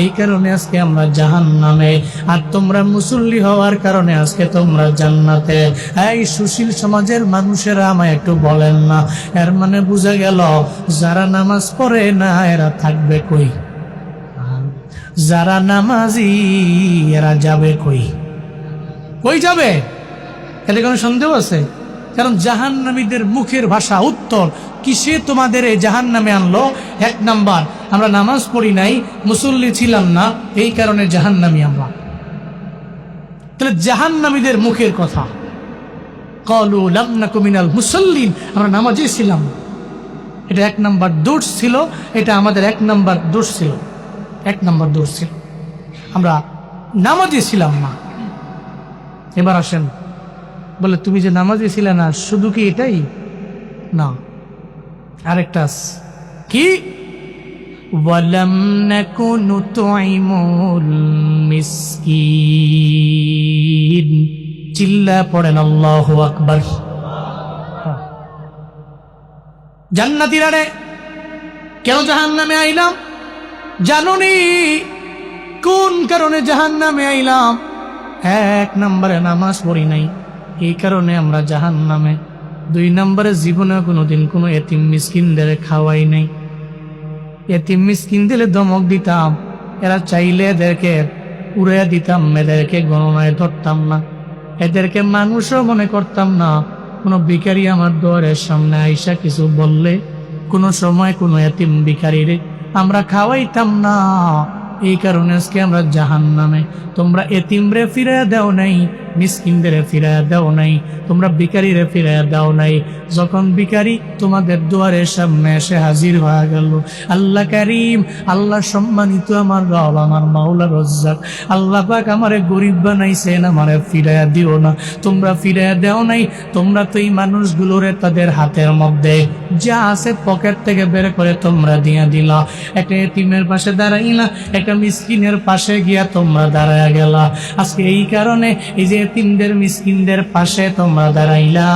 এই কারণে আজকে আমরা জাহান্নামে। আর তোমরা মুসল্লি হওয়ার কারণে আজকে তোমরা জান্নাতে। এই সুশীল সমাজের মানুষেরা আমায় একটু বলেন না, এর মানে বুঝা গেল যারা নামাজ পড়ে না এরা থাকবে কই? যারা নামাজি এরা যাবে কই? কই যাবে? এতে কোনো সন্দেহ আছে? কারণ জাহান্নামীদের মুখের ভাষা উত্তর কিসে তোমাদের এই জাহান্নামে আনলো? 1 নাম্বার, আমরা নামাজ পড়ি নাই, মুসল্লি ছিলাম না, এই কারণে জাহান্নামী আমরা। তাহলে জাহান্নামীদের মুখের কথা, ক্বালু লাম নাকু মিনাল মুসাল্লিন, আমরা নামাজি ছিলাম। এটা 1 নাম্বার দোষ ছিল, এটা আমাদের 1 নাম্বার দোষ ছিল, 1 নাম্বার দোষ ছিল, আমরা নামাজি ছিলাম না। এবার আসেন, বলে তুমি যে নামাজি ছিলে না শুধু কি এটাই না, আরেকটা কি? ওয়ালাম নাকু নুতঈমুল মিসকিন। চিল্লা পড়েন আল্লাহু আকবার। জান্নাতীরা রে কেন জাহান্নামে আইলাম জানোনি? কোন কারণে জাহান্নামে আইলাম? 1 নম্বরে নামাজ পড়ি নাই, এই কারণে আমরা জাহান্নামে। 2 নম্বরে জীবনে কোনোদিন কোনো এতিম মিসকিনদের খাওয়াই নাই। এতিম মিসকিন দিলে ধমক দিতাম, এরা চাইলে এদেরকে উড়াইয়া দিতাম, এদেরকে গণনায় ধরতাম না, এদেরকে মানুষও মনে করতাম না। কোনো ভিখারি আমার দুয়ারের সামনে আইসা কিছু বললে কোনো সময় কোনো এতিম ভিখারির আমরা খাওয়াইতাম না, এই কারণে আজকে আমরা জাহান্নামে। তোমরা এতিমরে ফিরাইয়া দাও নাই, মিসকিনদের ফিরাইয়া দাও নাই, তোমরা ভিখারিরে ফিরাইয়া দাও নাই। যখন ভিখারি তোমাদের দুয়ারের সামনে এসে হাজির হয়ে গেল, আল্লাহ কারীম, আল্লাহ সম্মানিত আমার রব, আমার মাওলা রজ্জাক, আল্লাহ পাক আমারে গরিব বানাইছেন, আমারে ফিরাইয়া দিও না। তোমরা ফিরাইয়া দাও নাই, তোমরা তো এই মানুষগুলোরে তাদের হাতের মধ্যে যা আছে পকেট থেকে বের করে তোমরা দিয়া দিলা। একটা এতিমের পাশে দাঁড়াইলা, একটা মিসকিনের পাশে গিয়া তোমরা দাঁড়ায়া গেলা। আজকে এই কারণে এই যে এতিমদের মিসকিনদের পাশে তোমরা দাঁড়াইলা,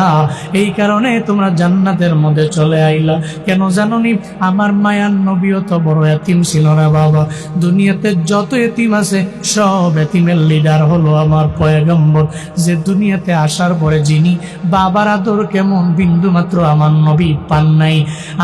এই কারণে তোমরা জান্নাতের মধ্যে চলে আইলা। কেন জানোনি? আমার মায়ার নবীও তো বড় এতিম ছিল না বাবা। দুনিয়াতে যত এতিম আছে সব এতিমের লিডার হলো আমার পয়গম্বর, যে দুনিয়াতে আসার পরে যিনি বাবার আদর কেমন বিন্দু মাত্র আমার নবী পান নাই।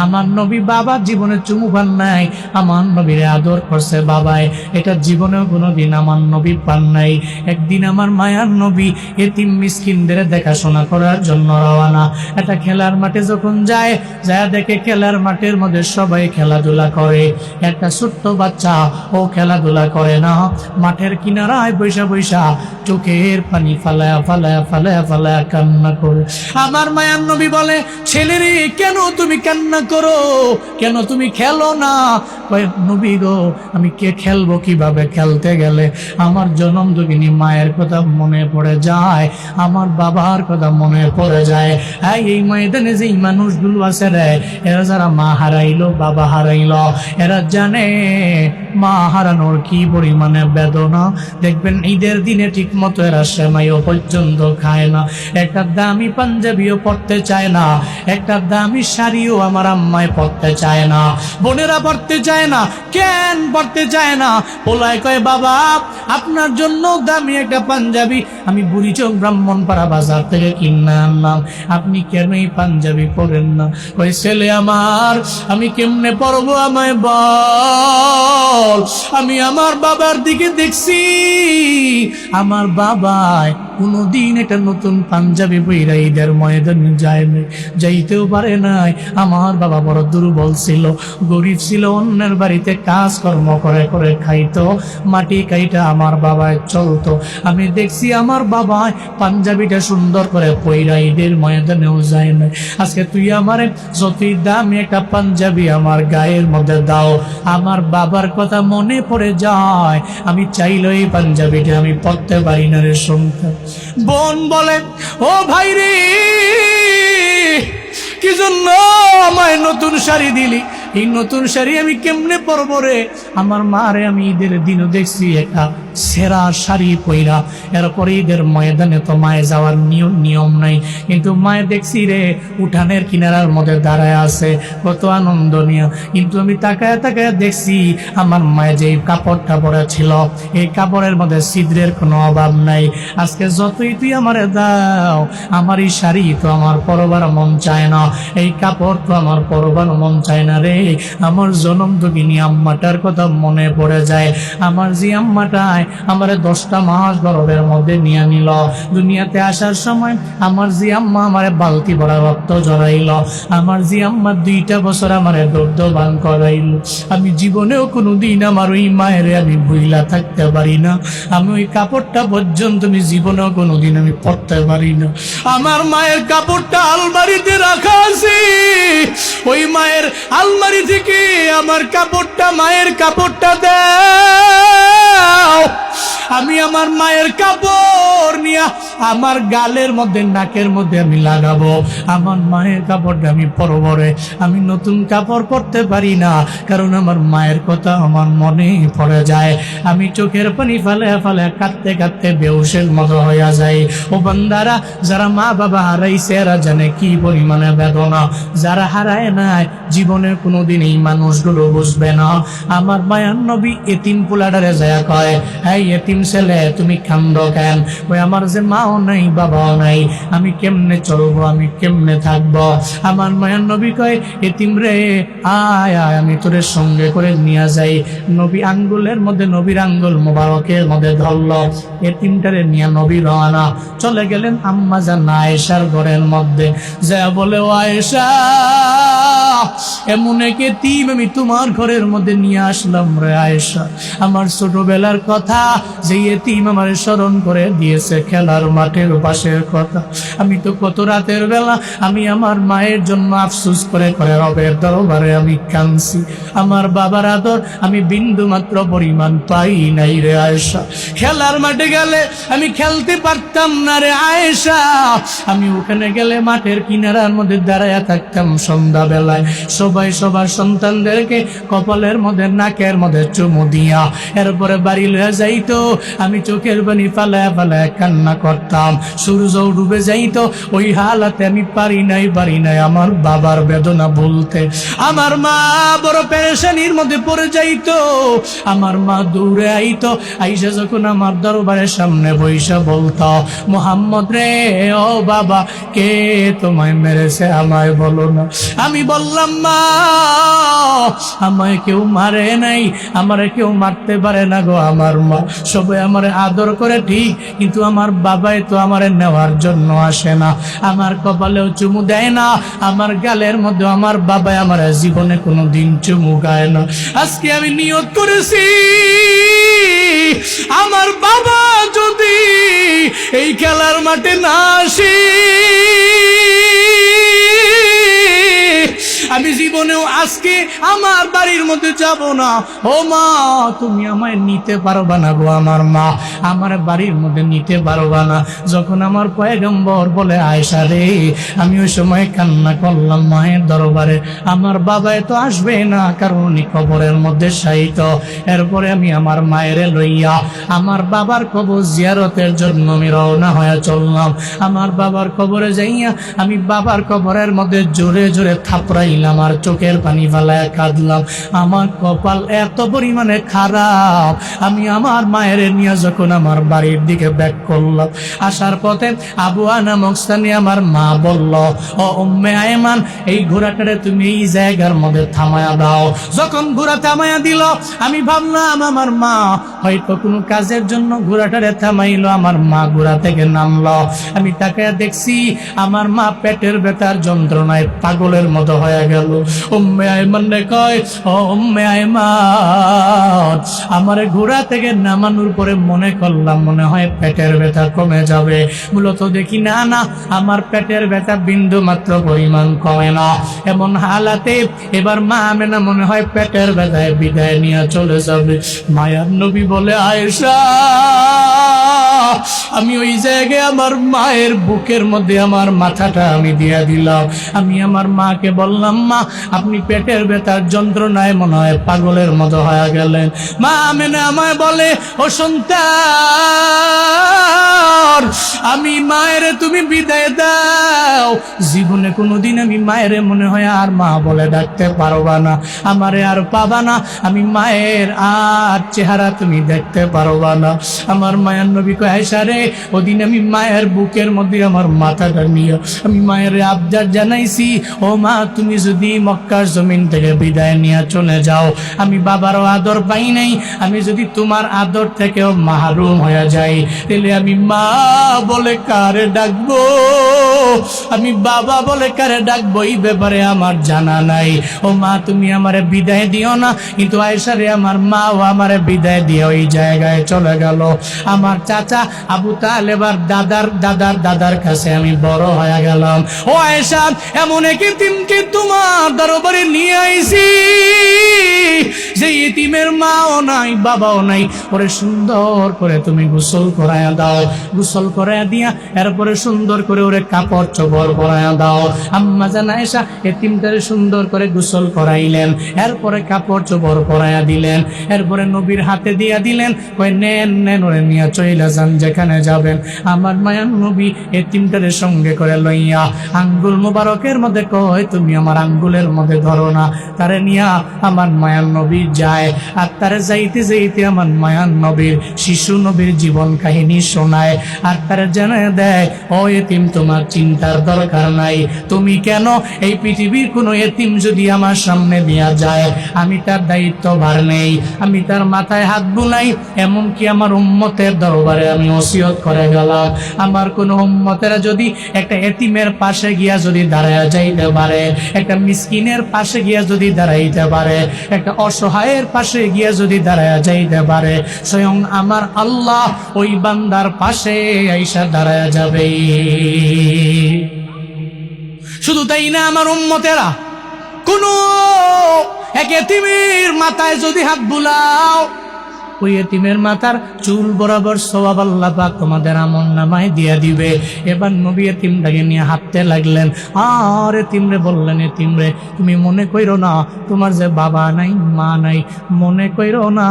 আমার নবী বাবার জীবনে চুমু পান নাই, আমার নবীর আদর করছে বাবায়, এটা জীবনেও কোনোদিন আমার নবী পান নাই। একদিন আমার মায়ার নবী এতিম মিসকিনদের দেখাশোনা করার জন্য রওনা। একটা খেলার মাঠে যখন যায়, দেখে খেলার মাঠের মধ্যে সবাই খেলাধুলা করে, একটা ছোট্ট বাচ্চা ও খেলাধুলা করে না, মাঠের কিনারায় বৈশা বৈশা চোখের পানি ফালায়া ফালায়া ফালায়া ফালায়া কান্না করে। আমার মায়ার নবী বলে, ছেলেরে কেন তুমি কান্না করো, কেন তুমি খেলো না? নবী গো, আমি কে খেলবো কিভাবে? খেলতে গেলে আমার জনম দুঃখিনী মায়ের কথা মনে পড়ে। পড়ে যায়, আমার বাবার কথা মনে পড়ে যায়। এই ময়দানে যেই মানুষগুলো আছে রে, এরা যারা মা হারাইলো, বাবা হারাইলো, এরা জানে মা হারানোর কি পরিমাণে বেদনা। দেখবেন ঈদের দিনে ঠিক মতো এরা সেমাইও পর্যন্ত খায় না, একটা দামি পাঞ্জাবিও পরতে চায় না, একটা দামি শাড়িও আমার আম্মায় পরতে চায় না, বোনেরা পরতে চায় না। কেন পরতে চায় না? পোলায় কয়, বাবা আপনার জন্য দামি একটা পাঞ্জাবি আমি বুড়িচক ব্রাহ্মণপাড়া বাজার থেকে কিনে আনলাম, আপনি কেন এই পাঞ্জাবি পরেন না? ওই ছেলে আমার, আমি কেমনে পরবো, আমায় বল। আমি আমার বাবার দিকে দেখছি, আমার বাবায় কোনদিন একটা নতুন পাঞ্জাবি পইরা ঈদের ময়দানে যায় নাই, যাইতেও পারে নাই। আমার বাবা বড় দুর্বল ছিল, গরিব ছিল, অন্যের বাড়িতে কাজকর্ম করে করে খাইতো, মাটি কাইটা আমার বাবায় চলতো। আমি দেখছি আমার বাবায় পাঞ্জাবিটা সুন্দর করে পইরা ঈদের ময়দানেও যায় নাই। আজকে তুই আমারে যতই দামি একটা পাঞ্জাবি আমার গায়ের মধ্যে দাও, আমার বাবার কথা মনে পড়ে যায়, আমি চাইলে এই পাঞ্জাবিটা আমি পরতে পারি না রে সন্তান। বোন বলে, ও ভাই রে, কি জন্য আমায় নতুন শাড়ি দিলি? এই নতুন শাড়ি আমি কেমনে পরবো রে? আমার মা রে আমি ঈদের দিনও দেখছি একটা সেরা শাড়ি পইরা, এরপরে ঈদের ময়দানে তো মায়ে যাওয়ার নিয়ম নাই, কিন্তু মায়ে দেখছি রে উঠানের কিনারার মধ্যে দাঁড়ায় আছে, কত আনন্দনীয়। কিন্তু আমি তাকায় তাকায় দেখছি আমার মায়ে যে কাপড়টা পরে ছিল, এই কাপড়ের মধ্যে ছিদ্রের কোনো অভাব নাই। আজকে যতই তুই আমারে দাও, আমার এই শাড়ি তো আমার পরবার মন চায় না, এই কাপড় তো আমার পরবার মন চায় না রে। আমার জনম দুঃখিনী আম্মাটার কথা মনে পড়ে যায়। আমার যে আম্মাটায় আমারে 10টা মাস গর্ভের মধ্যে নিয়ে নিল, দুনিয়াতে আসার সময় আমার যে আম্মা আমারে বালতি ভরা রক্ত জড়াইল, আমার যে আম্মা 2টা বছর আমারে দুগ্ধ পান করাইল, আমি জীবনেও কোনোদিন আমার ওই মায়ের আমি ভুইলা থাকতে পারি না। আমি ওই কাপড়টা পর্যন্ত আমি জীবনেও কোনোদিন আমি পরতে পারি না। আমার মায়ের কাপড়টা আলমারিতে রাখা আছে, ওই মায়ের আলমারি থেকে আমার কাপড়টা, মায়ের কাপড়টা দাও। আমি আমার মায়ের কাপড় নিয়ে আমার গালের মধ্যে, নাকের মধ্যে আমি লাগাবো, আমার মায়ের কাপড়টা আমি পরবো রে। আমি নতুন কাপড় পরতে পারি না, কারণ আমার মায়ের কথা আমার মনে পড়ে যায়। আমি চোখের পানি ফেলে ফেলে কাঁদতে কাঁদতে বেহুশের মতো হইয়া যাই। ও বান্দারা, যারা মা বাবা হারাইছে এরা জানে কি পরিমাণে বেদনা, যারা হারায় নাই জীবনে কোনোদিন এই মানুষগুলো বুঝবে না। আমার মায়ার নবী এতিম পোলাডারে যায় কয়, এই এতিম ছেলে তুমি কান্দো কেন? ওই আমার যে মাও নাই বাবাও নাই, আমি কেমনে চলবো, আমি কেমনে থাকবো? আমার মায়ার নবী কয়, এতিম রে আয় আয়, আমি তোর সঙ্গে করে নিয়ে যাই। নবী আঙ্গুলের মধ্যে, নবীর আঙ্গুল মোবারকের মধ্যে ধরল, এতিমটারে নিয়ে নবী রওনা চলে গেলেন আম্মা জান আয়েশার ঘরের মধ্যে। যা বলে, ও আয়েশা, এমন এক এতিম আমি তোমার ঘরের মধ্যে নিয়ে আসলাম রে আয়েশা। আমার ছোটবেলার কথা, যে এতিম আমার স্মরণ করে দিয়েছে খেলার মাঠের পাশের কথা। আমি তো কত রাতের বেলা আমি আমার মায়ের জন্য আফসোস করে করে রবের দরবারে আমি কাঁদছি। আমার বাবার আদর আমি বিন্দু মাত্র পরিমাণ পাই নাই রে আয়েশা। খেলার মাঠে গেলে আমি খেলতে পারতাম না রে আয়েশা। আমি ওখানে গেলে মাঠের কিনারার মধ্যে দাঁড়ায়া থাকতাম সন্ধ্যা বেলায়, সবাই সবার সন্তানদেরকে কপালের মধ্যে, নাকের মধ্যে চুমু দিয়া এরপরে বাড়ি লয়ে যাইতো। আমি চোখের পানি ফালায় ফালায় কান্না করতাম। সূর্য ডুবে যাইতো, ওই হালাতে আমি পারি নাই আমার বাবার বেদনা বলতে। আমার মা বড় পেরেশানির মধ্যে পড়ে যাইতো। আমার মা দৌড়ে আইতো, আইসা যখন আমার দরবারের সামনে বইসা বলতো, মোহাম্মদ রে, ও বাবা, কে তোমায় মেরেছে আমায় বলো না। আমি বললাম, মা আমায় কেউ মারে নাই, আমারে কেউ মারতে পারে না গো। আমার মা সবাই আমারে আদর করে ঠিক, কিন্তু আমার বাবাই তো আমারে নেওয়ার জন্য আসে না, আমার কপালেও চুমু দেয় না, আমার গালের মধ্যে আমার বাবাই আমার জীবনে কোনো দিন চুমু গায় না। আজকে আমি নিয়ত করেছি, আমার বাবা যদি এই খেলার মাঠে না আসে, আমি জীবনেও আজকে আমার বাড়ির মধ্যে যাব না। ও মা, তুমি আমায় নিতে পারবা না গো আমার মা, আমার বাড়ির মধ্যে নিতে পারবা না। যখন আমার পয়গম্বর বলে আয়েশা রে, আমি ওই সময় কান্না করলাম মায়ের দরবারে, আমার বাবাই তো আসবে না, কারণ উনি কবরের মধ্যে শায়িত। এরপরে আমি আমার মায়ের লইয়া আমার বাবার কবর জিয়ারতের জন্য আমি রওনা হয়ে চললাম। আমার বাবার কবরে যাইয়া আমি বাবার কবরের মধ্যে জোরে জোরে থাপড়াইলাম আর চোখের পানি ফেলায় কাঁদলাম। আমার কপাল এত পরিমাণে খারাপ, আমি আমার মায়ের নিয়ে যখন আমার বাড়ির দিকে ব্যাক করলাম, আসার পথে আবুয়া নামক স্থানে আমার মা বলল, ও উম্মে আয়মান, এই ঘোড়াটারে তুমি এই জায়গার মধ্যে থামায়া দাও। যখন ঘোড়া থামায়া দিল, আমি ভাবলাম আমার মা হয়তো কোনো কাজের জন্য ঘোড়াটারে থামাইলো। আমার মা ঘোড়া থেকে নামলো, আমি তাকে দেখছি আমার মা পেটের ব্যথার যন্ত্রণায় পাগলের মতো হয়ে গেল। উম্মে আয়মান রে কয়, ও উম্মে আয়মান, আমার ঘোড়া থেকে নামানোর পরে মনে করলাম মনে হয় পেটের ব্যথা কমে যাবে। মূলত দেখি না না, আমার পেটের ব্যথা বিন্দু মাত্র পরিমাণ কমে না। এমন হালাতে এবার মা আমেনা মনে হয় পেটের ব্যথায় বিদায় নিয়ে চলে যাবে। মায়ার নবী বলে, আয়েশা, আমি ওই জায়গায় আমার মায়ের বুকের মধ্যে আমার মাথাটা আমি দিয়ে দিলাম। আমি আমার মাকে বললাম, মা, আপনি পেটের ব্যথার যন্ত্রণায় মনে হয় পাগলের মতো হয়ে গেলেন। মা আমেনা আমায় বলে, ও সন্তান, আমি মায়ের তুমি বিদায় দাও। জীবনে কোনোদিন আমি মায়ের মনে হয় আর মা বলে ডাকতে পারবা না, আমারে আর পাবা না, আমি মায়ের আর চেহারা তুমি দেখতে পারবা না। আমার মায়ের নবী কয়, আয়েশা রে, ওদিন আমি মায়ের বুকের মধ্যে আমার মাথাটা নিয়ে আমি মায়ের আবদার জানাইছি, ও মা, তুমি যদি মক্কার জমিন থেকে বিদায় নিয়ে চলে যাও, আমি বাবারও আদর পাই নাই, আমি যদি তোমার আদর থেকেও মাহরুম হয়ে যাই, তাহলে আমি মা বলে কারে ডাকবো, আমি বাবা বলে কারে ডাকবো, এই ব্যাপারে আমার জানা নাই। ও মা, তুমি আমারে বিদায় দিও না। কিন্তু আয়েশা রে, আমার মাও আমারে বিদায় দিয়ে ওই জায়গায় চলে গেল। আমার চাচা আবু তালেব আর দাদার দাদার দাদার কাছে আমি বড় হয়ে গেলাম। ও আয়েশা, এমন এক এতিমকে তোমার দরবারে নিয়ে আইছি, যে এতিমের মাও নাই বাবাও নাই, ওরে সুন্দর করে তুমি গোসল করায়া দাও। গোসল করায়া দিয়া এরপরে সুন্দর করে ওরে কাপড় চোপড় পরায়া দাও। আম্মা জান আয়েশা এতিমটারে সুন্দর করে গোসল করাইলেন, এরপরে কাপড় চোপড় পরায়া দিলেন, এরপরে নবীর হাতে দিয়া দিলেন, কই নেন নেন, ওরে নিয়ে চইলা যান যেখানে যাবেন। আমার মায়ার নবী এতিমটারে সঙ্গে করে লইয়া আঙ্গুল মুবারকের মধ্যে কয়, তুমি আমার আঙ্গুলের মধ্যে ধরো না। তারে নিয়া আমার মায়ার নবী যায়, আর তারে যাইতে যাইতে আমার মায়ার নবীর শিশু নবীর জীবন কাহিনী শোনায়, আর তারে জানায় দেয়, ও এতিম, তোমার চিন্তার দরকার নাই। তুমি কেন, এই পৃথিবীর কোনো এতিম যদি আমার সামনে দেয়া যায়, আমি তার দায়িত্ব ভার নেই, আমি তার মাথায় হাত বুলাই। এমনকি আমার উম্মতের দরবারে আমি ওসিয়ত করে গেলাম, আমার কোন উম্মতেরা যদি একটা এতিমের পাশে গিয়া যদি দাঁড়ায় যাইতে পারে, একটা মিসকিনের পাশে গিয়া যদি দাঁড়াইতে পারে, একটা অসহায়ের পাশে গিয়া যদি দাঁড়ায় যাইতে পারে, স্বয়ং আমার আল্লাহ ওই বান্দার পাশে আইসা দাঁড়ায় যাবে। শুধু তাই না, আমার উম্মতেরা কোন এক এতিমের মাথায় যদি হাত বুলাও, ওই এতিমের মাথার চুল বরাবর সওয়াব আল্লাহ পাক তোমাদের আমলনামায় দিয়ে দিবে। এবার নবী এতিমটাকে নিয়ে হাঁটতে লাগলেন, আর এতিমরে বললেন, এতিমরে, তুমি মনে কইরো না তোমার যে বাবা নাই মা নাই, মনে কইরো না,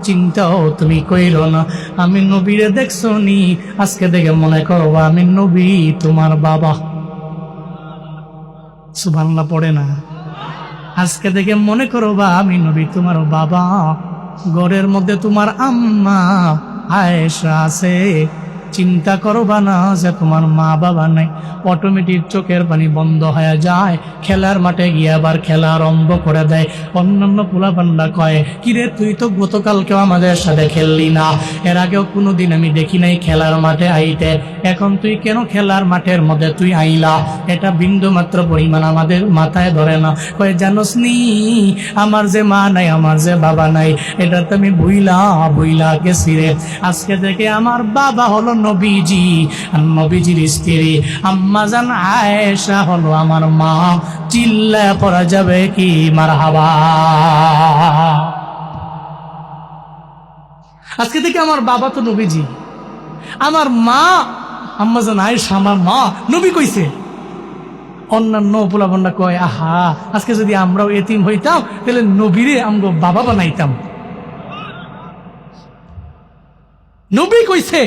চিন্তাও তুমি কইরো না, আমি নবীরে দেখছো নি, আজকে দেখে মনে করবা আমি নবী তোমার বাবা। সুবহানাল্লাহ পড়ে না? আজকে দেখে মনে করবা আমি নবী তোমার বাবা। ঘরের মধ্যে তোমার আম্মা আয়েশা আছে, চিন্তা করবা না যে তোমার মা বাবা নাই। অটোমেটিক চোখের পানি বন্ধ হয়ে যায়, খেলার মাঠে গিয়ে আবার খেলা আরম্ভ করে দেয়। অন্যান্য পোলাপান্ডা কয়, কিরে তুই তো গতকালকেও আমাদের সাথে খেললি না, এর আগেও কোনোদিন আমি দেখি নাই খেলার মাঠে আইতে, এখন তুই কেন খেলার মাঠের মধ্যে তুই আইলা? এটা বিন্দু মাত্র পরিমাণ আমাদের মাথায় ধরে না। কয়, জানোস নি আমার যে মা নাই, আমার যে বাবা নাই, এটা তো আমি ভুইলা গেছি রে। আজকে থেকে আমার বাবা হলো নবীজি, আর নবীজির স্ত্রী আম্মাজান আয়েশা হলো আমার মা। চিল্লা পড়া যাবে কি মারহাবা। আজকে থেকে আমার বাবা তো নবীজি, আমার মা আম্মাজান আয়েশা আমার মা নবী কইছে। অন্যান্য পোলাপন্ডা কয় আহা আজকে যদি আমরাও এতিম হইতাম তাহলে নবীরে আমগো বাবা বানাইতাম। নবী কইছে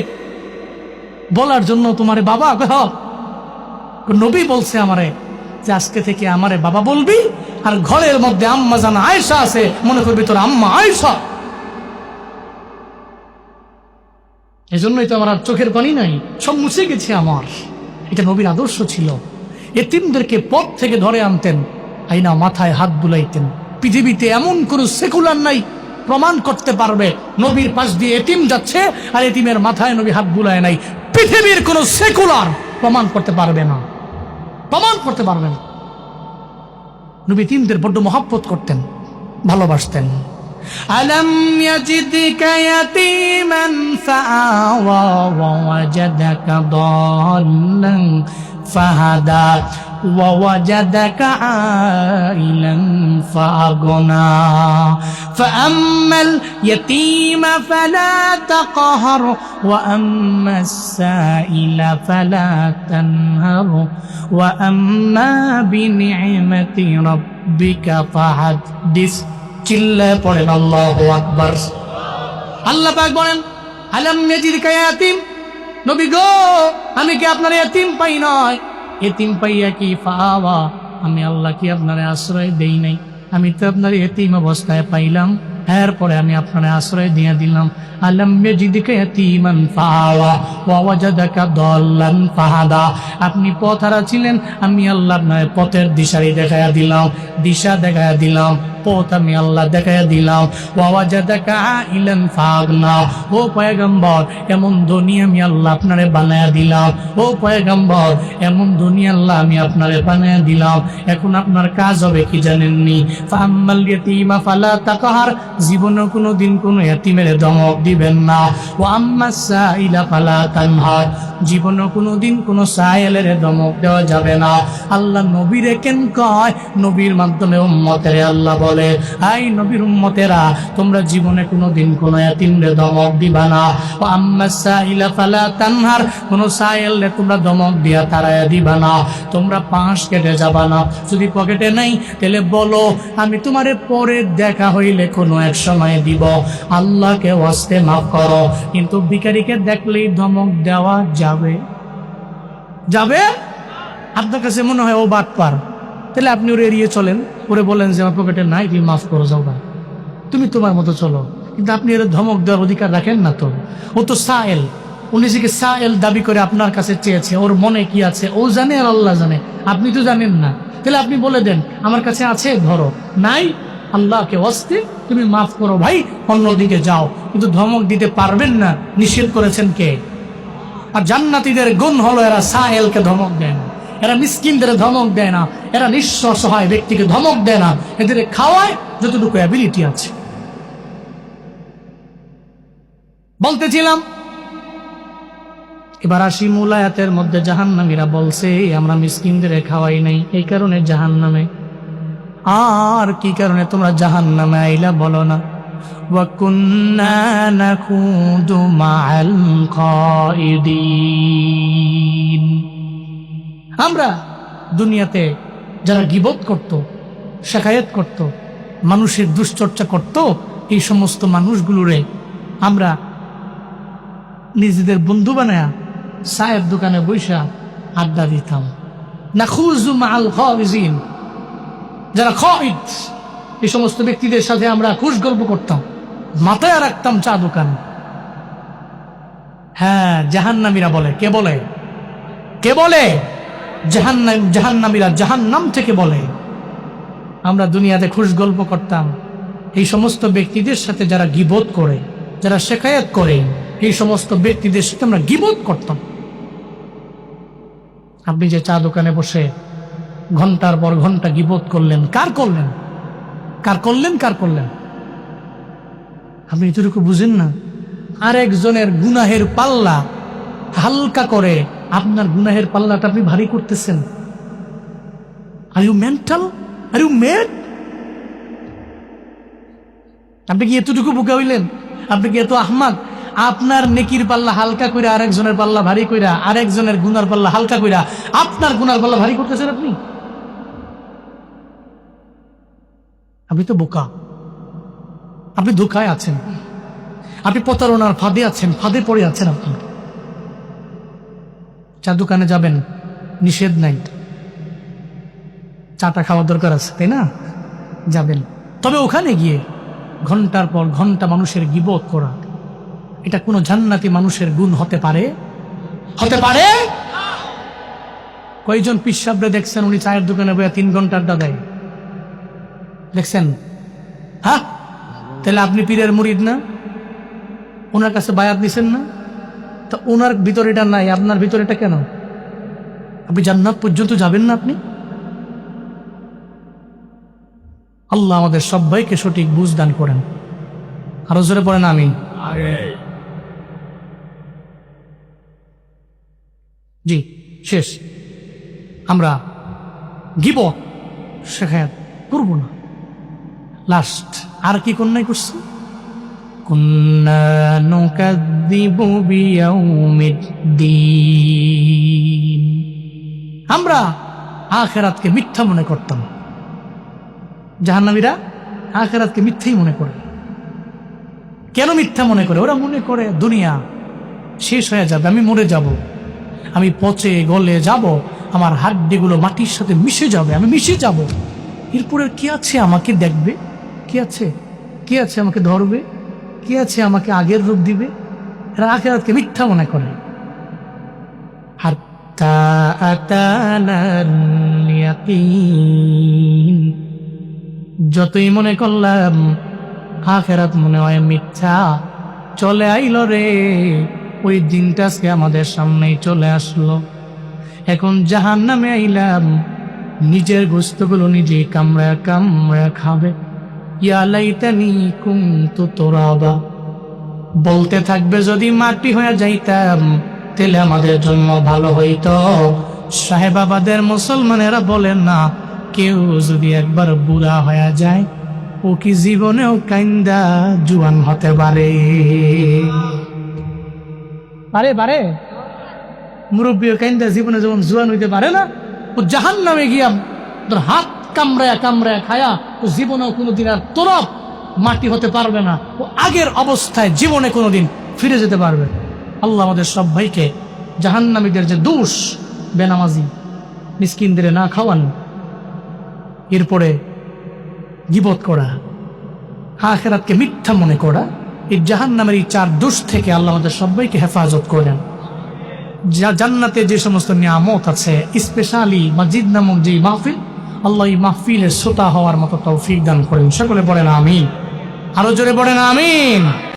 বলার জন্য তোমারে বাবা, নবী বলছে আমারে যে আজকে থেকে আমারে বাবা বলবি, আর ঘরের মধ্যে আম্মাজান আয়েশা আছে মনে করবি তোর আম্মা আয়েশা। এজন্যই তো আমার আর চোখের পানি নাই, সব মুছে গেছে আমার। এটা নবীর আদর্শ ছিল। এতিমদেরকে পথ থেকে ধরে আনতেন, আইনা মাথায় হাত বুলাইতেন। পৃথিবীতে এমন কোন সেকুলার নাই প্রমাণ করতে পারবে নবীর পাশ দিয়ে এতিম যাচ্ছে আর এতিমের মাথায় নবী হাত বুলায় নাই। পৃথিবীর কোন সেকুলার প্রমাণ করতে পারবে না, প্রমাণ করতে পারবে না। নবী এতিমদের বড্ড মহব্বত করতেন, ভালোবাসতেন। আলম ইয়াজিদকা ইয়াতীমান ফাআওয়া ওয়া ওয়াজাদাকা দাল্লান ফাহাদা ওয়া ওয়াজাদাকা আইলান ফাআগনা ফাআম্মাল ইয়াতীমা ফালা তাকহার ওয়া আম্মাস সাইলা ফালা তানহার ওয়া আম্মা বিনি'মাতি রাব্বিকা ফাহাদ্দিস। চিল্লায় পড়েন আল্লাহু আকবার। আল্লাহ পাক বলেন আলাম ইয়াজিদকা ইয়াতীম, নবী গো আমি কি আপনার এতিম পাই নাই? এতিম পাইয়া কি ফাওয়া, আমি আল্লাহ কি আপনার আশ্রয় দেই নাই? আমি তো আপনার এতিম অবস্থায় পাইলাম, এরপরে আমি আপনার আশ্রয় দিয়ে দিলাম। আলাম ইয়াজিদকা ইয়াতীমান ফাওয়া ওয়া ওয়াজাদাকা দাল্লান ফাহাদা, আপনি পথহারা ছিলেন, আমি আল্লাহ আপনার পথের দিশারি দেখায়া দিলাম, দিশা দেখায়া দিলাম, পথ আমি আল্লাহ দেখায়া দিলাম। ওয়া ওয়াজাদাকা আইলান ফাগনা, ও পয়গম্বর এমন ধনী আমি আল্লাহ আপনারে বানায়া দিলাম। ও পয়গম্বর এমন ধনী আল্লাহ আমি আপনারে বানায়া দিলাম। এখন আপনার কাজ হবে কি জানেননি? ফাআম্মাল ইয়াতীমা ফালা তাকহার, জীবনে কোনো দিন কোনো এতিমের ধমক দিবেন না। ও আম্মাস সাইলা ফালা তানহার, জীবনে কোনো দিন কোনো সায়েলের ধমক দেওয়া যাবে না। আল্লাহ নবীরে কেন কয়? নবীর মাধ্যমে উম্মতের আল্লাহ বলে আই নবীর উম্মতেরা তোমরা জীবনে কোনো দিন কোনো এতিমরে ধমক দিবা না। ও আম্মাস সাইলা ফালা তানহার, কোনো সায়েলরে তোমরা ধমক দিয়া তাড়ায়া দিবা না। তোমরা পাশ কেটে যাবা না। যদি পকেটে নাই তাহলে বলো আমি তোমারে পরে দেখা হইলে কোনো এক সময় দিব, আল্লাহকে ওয়াস্তে মাফ করো। কিন্তু ভিখারিকে দেখলেই ধমক দেওয়া যাবে? যাবে? আপনার কাছে মনে হয় ও বাটপার, তাহলে আপনি ওরে এড়িয়ে চলেন, ওরে বলেন যে আমার পকেটে নাই, তুমি মাফ করো, যাও না, তুমি তোমার মতো চলো। কিন্তু আপনি এর ধমক দেওয়ার অধিকার রাখেন না তো। ও তো সায়েল, ও নিজেকে সায়েল দাবি করে আপনার কাছে চেয়েছে, ওর মনে কি আছে ও জানে আর আল্লাহ জানে, আপনি তো জানেন না। তাহলে আপনি বলে দেন আমার কাছে আছে, ধরো, নাই, আল্লাহকে ওয়াস্তে তুমি মাফ করো ভাই, অন্যদিকে যাও। কিন্তু ধমক দিতে পারবেন না, নিষেধ করেছেন কে? আর জান্নাতীদের গুণ হলো এরা সায়েলকে ধমক দেয় না, এরা মিসকিনদের ধমক দেয় না, এরা নিঃস্ব সহায় ব্যক্তিকে ধমক দেয় না, এদের খাওয়ায় যতটুকু অ্যাবিলিটি আছে। বলতেছিলাম এবার আসি মূল আয়াতের মধ্যে জাহান্নামীরা বলছে আমরা মিসকিনদের খাওয়াই নাই, এই কারণে জাহান্নামে। আর কি কারণে তোমরা জাহান্নামে আইলা বলো না? ওয়া কুন্না নাখুদু মাআল খাইদিন, আমরা দুনিয়াতে যারা গীবত করত, শাকায়াত করত, মানুষের দুশ্চর্চা করত, এই সমস্ত মানুষগুলোরে আমরা নিজেদের বন্ধু বানায়া চায়ের দোকানে বৈশা আড্ডা দিতাম। নাখুযু মাআল খাইদিন, যারা খাইদ, এই সমস্ত ব্যক্তিদের সাথে আমরা খুশ গল্প করতাম, মাথায় রাখতাম চা দোকান। হ্যাঁ, জাহান্নামীরা বলে। কে বলে? কে বলে? জাহান্নামীরা জাহান্নাম থেকে বলে আমরা দুনিয়াতে খুশ গল্প করতাম এই সমস্ত ব্যক্তিদের সাথে যারা গীবত করে, যারা শেখায়াত করে, এই সমস্ত ব্যক্তিদের সাথে আমরা গীবত করতাম। আপনি যে চা দোকানে বসে ঘন্টার পর ঘন্টা গীবত করলেন, কার করলেন? কার করলেন? কার করলেন? আপনি এতটুকু বুঝেন না? আরেকজনের গুনাহের পাল্লা হালকা করে আপনার গুনাহের পাল্লাটা আপনি ভারী করতেছেন। Are you mental? Are you mad? আপনি কি এতটুকু বোকা হইলেন? আপনি কি এত আহমাক? আপনার নেকির পাল্লা হালকা কইরা আরেকজনের পাল্লা ভারী কইরা, আরেকজনের গুনার পাল্লা হালকা কইরা আপনার গুনার পাল্লা ভারী করতেছেন আপনি? আপনি তো বোকা, আপনি ধোঁকায় আছেন, আপনি প্রতারণার ফাঁদে আছেন, ফাঁদে পড়ে আছেন আপনি। চা দোকানে যাবেন, নিষেধ নাই, চাটা খাওয়ার দরকার আছে, তাই না? যাবেন, তবে ওখানে গিয়ে ঘন্টার পর ঘন্টা মানুষের গীবত করা, এটা কোনো জান্নাতি মানুষের গুণ হতে পারে? হতে পারে? কয়জন পিসাবরে দেখছেন উনি চায়ের দোকানে বইয়া 3 ঘন্টা আড্ডা দেয়? দেখছেন? হ্যাঁ, তাহলে আপনি পীরের মুরিদ না? ওনার কাছে বায়াত দিছেন না? তা ওনার ভিতরে এটা নাই, আপনার ভিতরে এটা কেন? আপনি জান্নাত পর্যন্ত যাবেন না আপনি? আল্লাহ আমাদের সবাইকে সঠিক বুঝ দান করেন। আরো জোরে পড়েন আমিন। জি, শেষ। আমরা গীবত শেখায়াত করব না। লাস্ট আর কি কন্যাই করছি? কুন্না নুকাযযিবু বিয়াউমিদ্দিন। আমরা আখিরাতকে মিথ্যা মনে করতাম। জাহান্নামীরা আখিরাতকে মিথ্যাই মনে করে। কেন মিথ্যা মনে করে? ওরা মনে করে দুনিয়া শেষ হয়ে যাবে, আমি মরে যাব, আমি পচে গলে যাব, আমার হাড্ডিগুলো মাটির সাথে মিশে যাবে, আমি মিশে যাব। এরপরে কি আছে আমাকে দেখবে? কি আছে? কি আছে আমাকে ধরবে? কি আছে আমাকে আগের রূপ দিবে? এরা আখিরাতকে মিথ্যা মনে করে। হাত্তা আতানাল ইয়াকিন। যতই মনে করলাম আখিরাত মনে হয় মিথ্যা, চলে আইল রে ওই দিনটা আজকে আমাদের সামনেই চলে আসলো। এখন জাহান্নামে আইলাম, নিজের গোশতগুলো নিজে কামড়া কামড়া খাবে। ইয়া লাইতানি কুনতু তুরাবা। বলতে থাকবে যদি মাটি হয়ে যাইতাম তাহলে আমাদের জন্য ভালো হইতো। সাহেবাবাদের মুসলমানেরা বলেন না, কেউ যদি একবার বুড়া হয়ে যায় ও কি জীবনেও কাইন্দা জুয়ান হতে পারে? পারে পারে? মুরব্বীও কাইন্দা জীবনে যেমন জুয়ান হইতে পারে না, ও জাহান্নামে গিয়া তোর হাত কামড়ায়া কামড়ায়া খায়া ও জীবনেও কোনোদিন আর তরফ মাটি হতে পারবে না। ও আগের অবস্থায় জীবনে কোনোদিন ফিরে যেতে পারবে। আল্লাহ আমাদের সব ভাইকে জাহান্নামীদের যে দোষ, বেনামাজি, মিসকিনদের না খাওয়ান, এরপরে গীবত করা, আখিরাতকে মিথ্যা মনে করা, এই জাহান্নামের এই 4 দোষ থেকে আল্লাহ আমাদের সবাইকে হেফাজত করেন। জান্নাতে যে সমস্ত নিয়ামত আছে, স্পেশালি মসজিদ নামক যে মাহফিল, আল্লাহ এই মাহফিলের শ্রোতা হওয়ার মতো তৌফিক দান করেন। সকলে বলেন আমিন। আরো জোরে বলেন আমিন।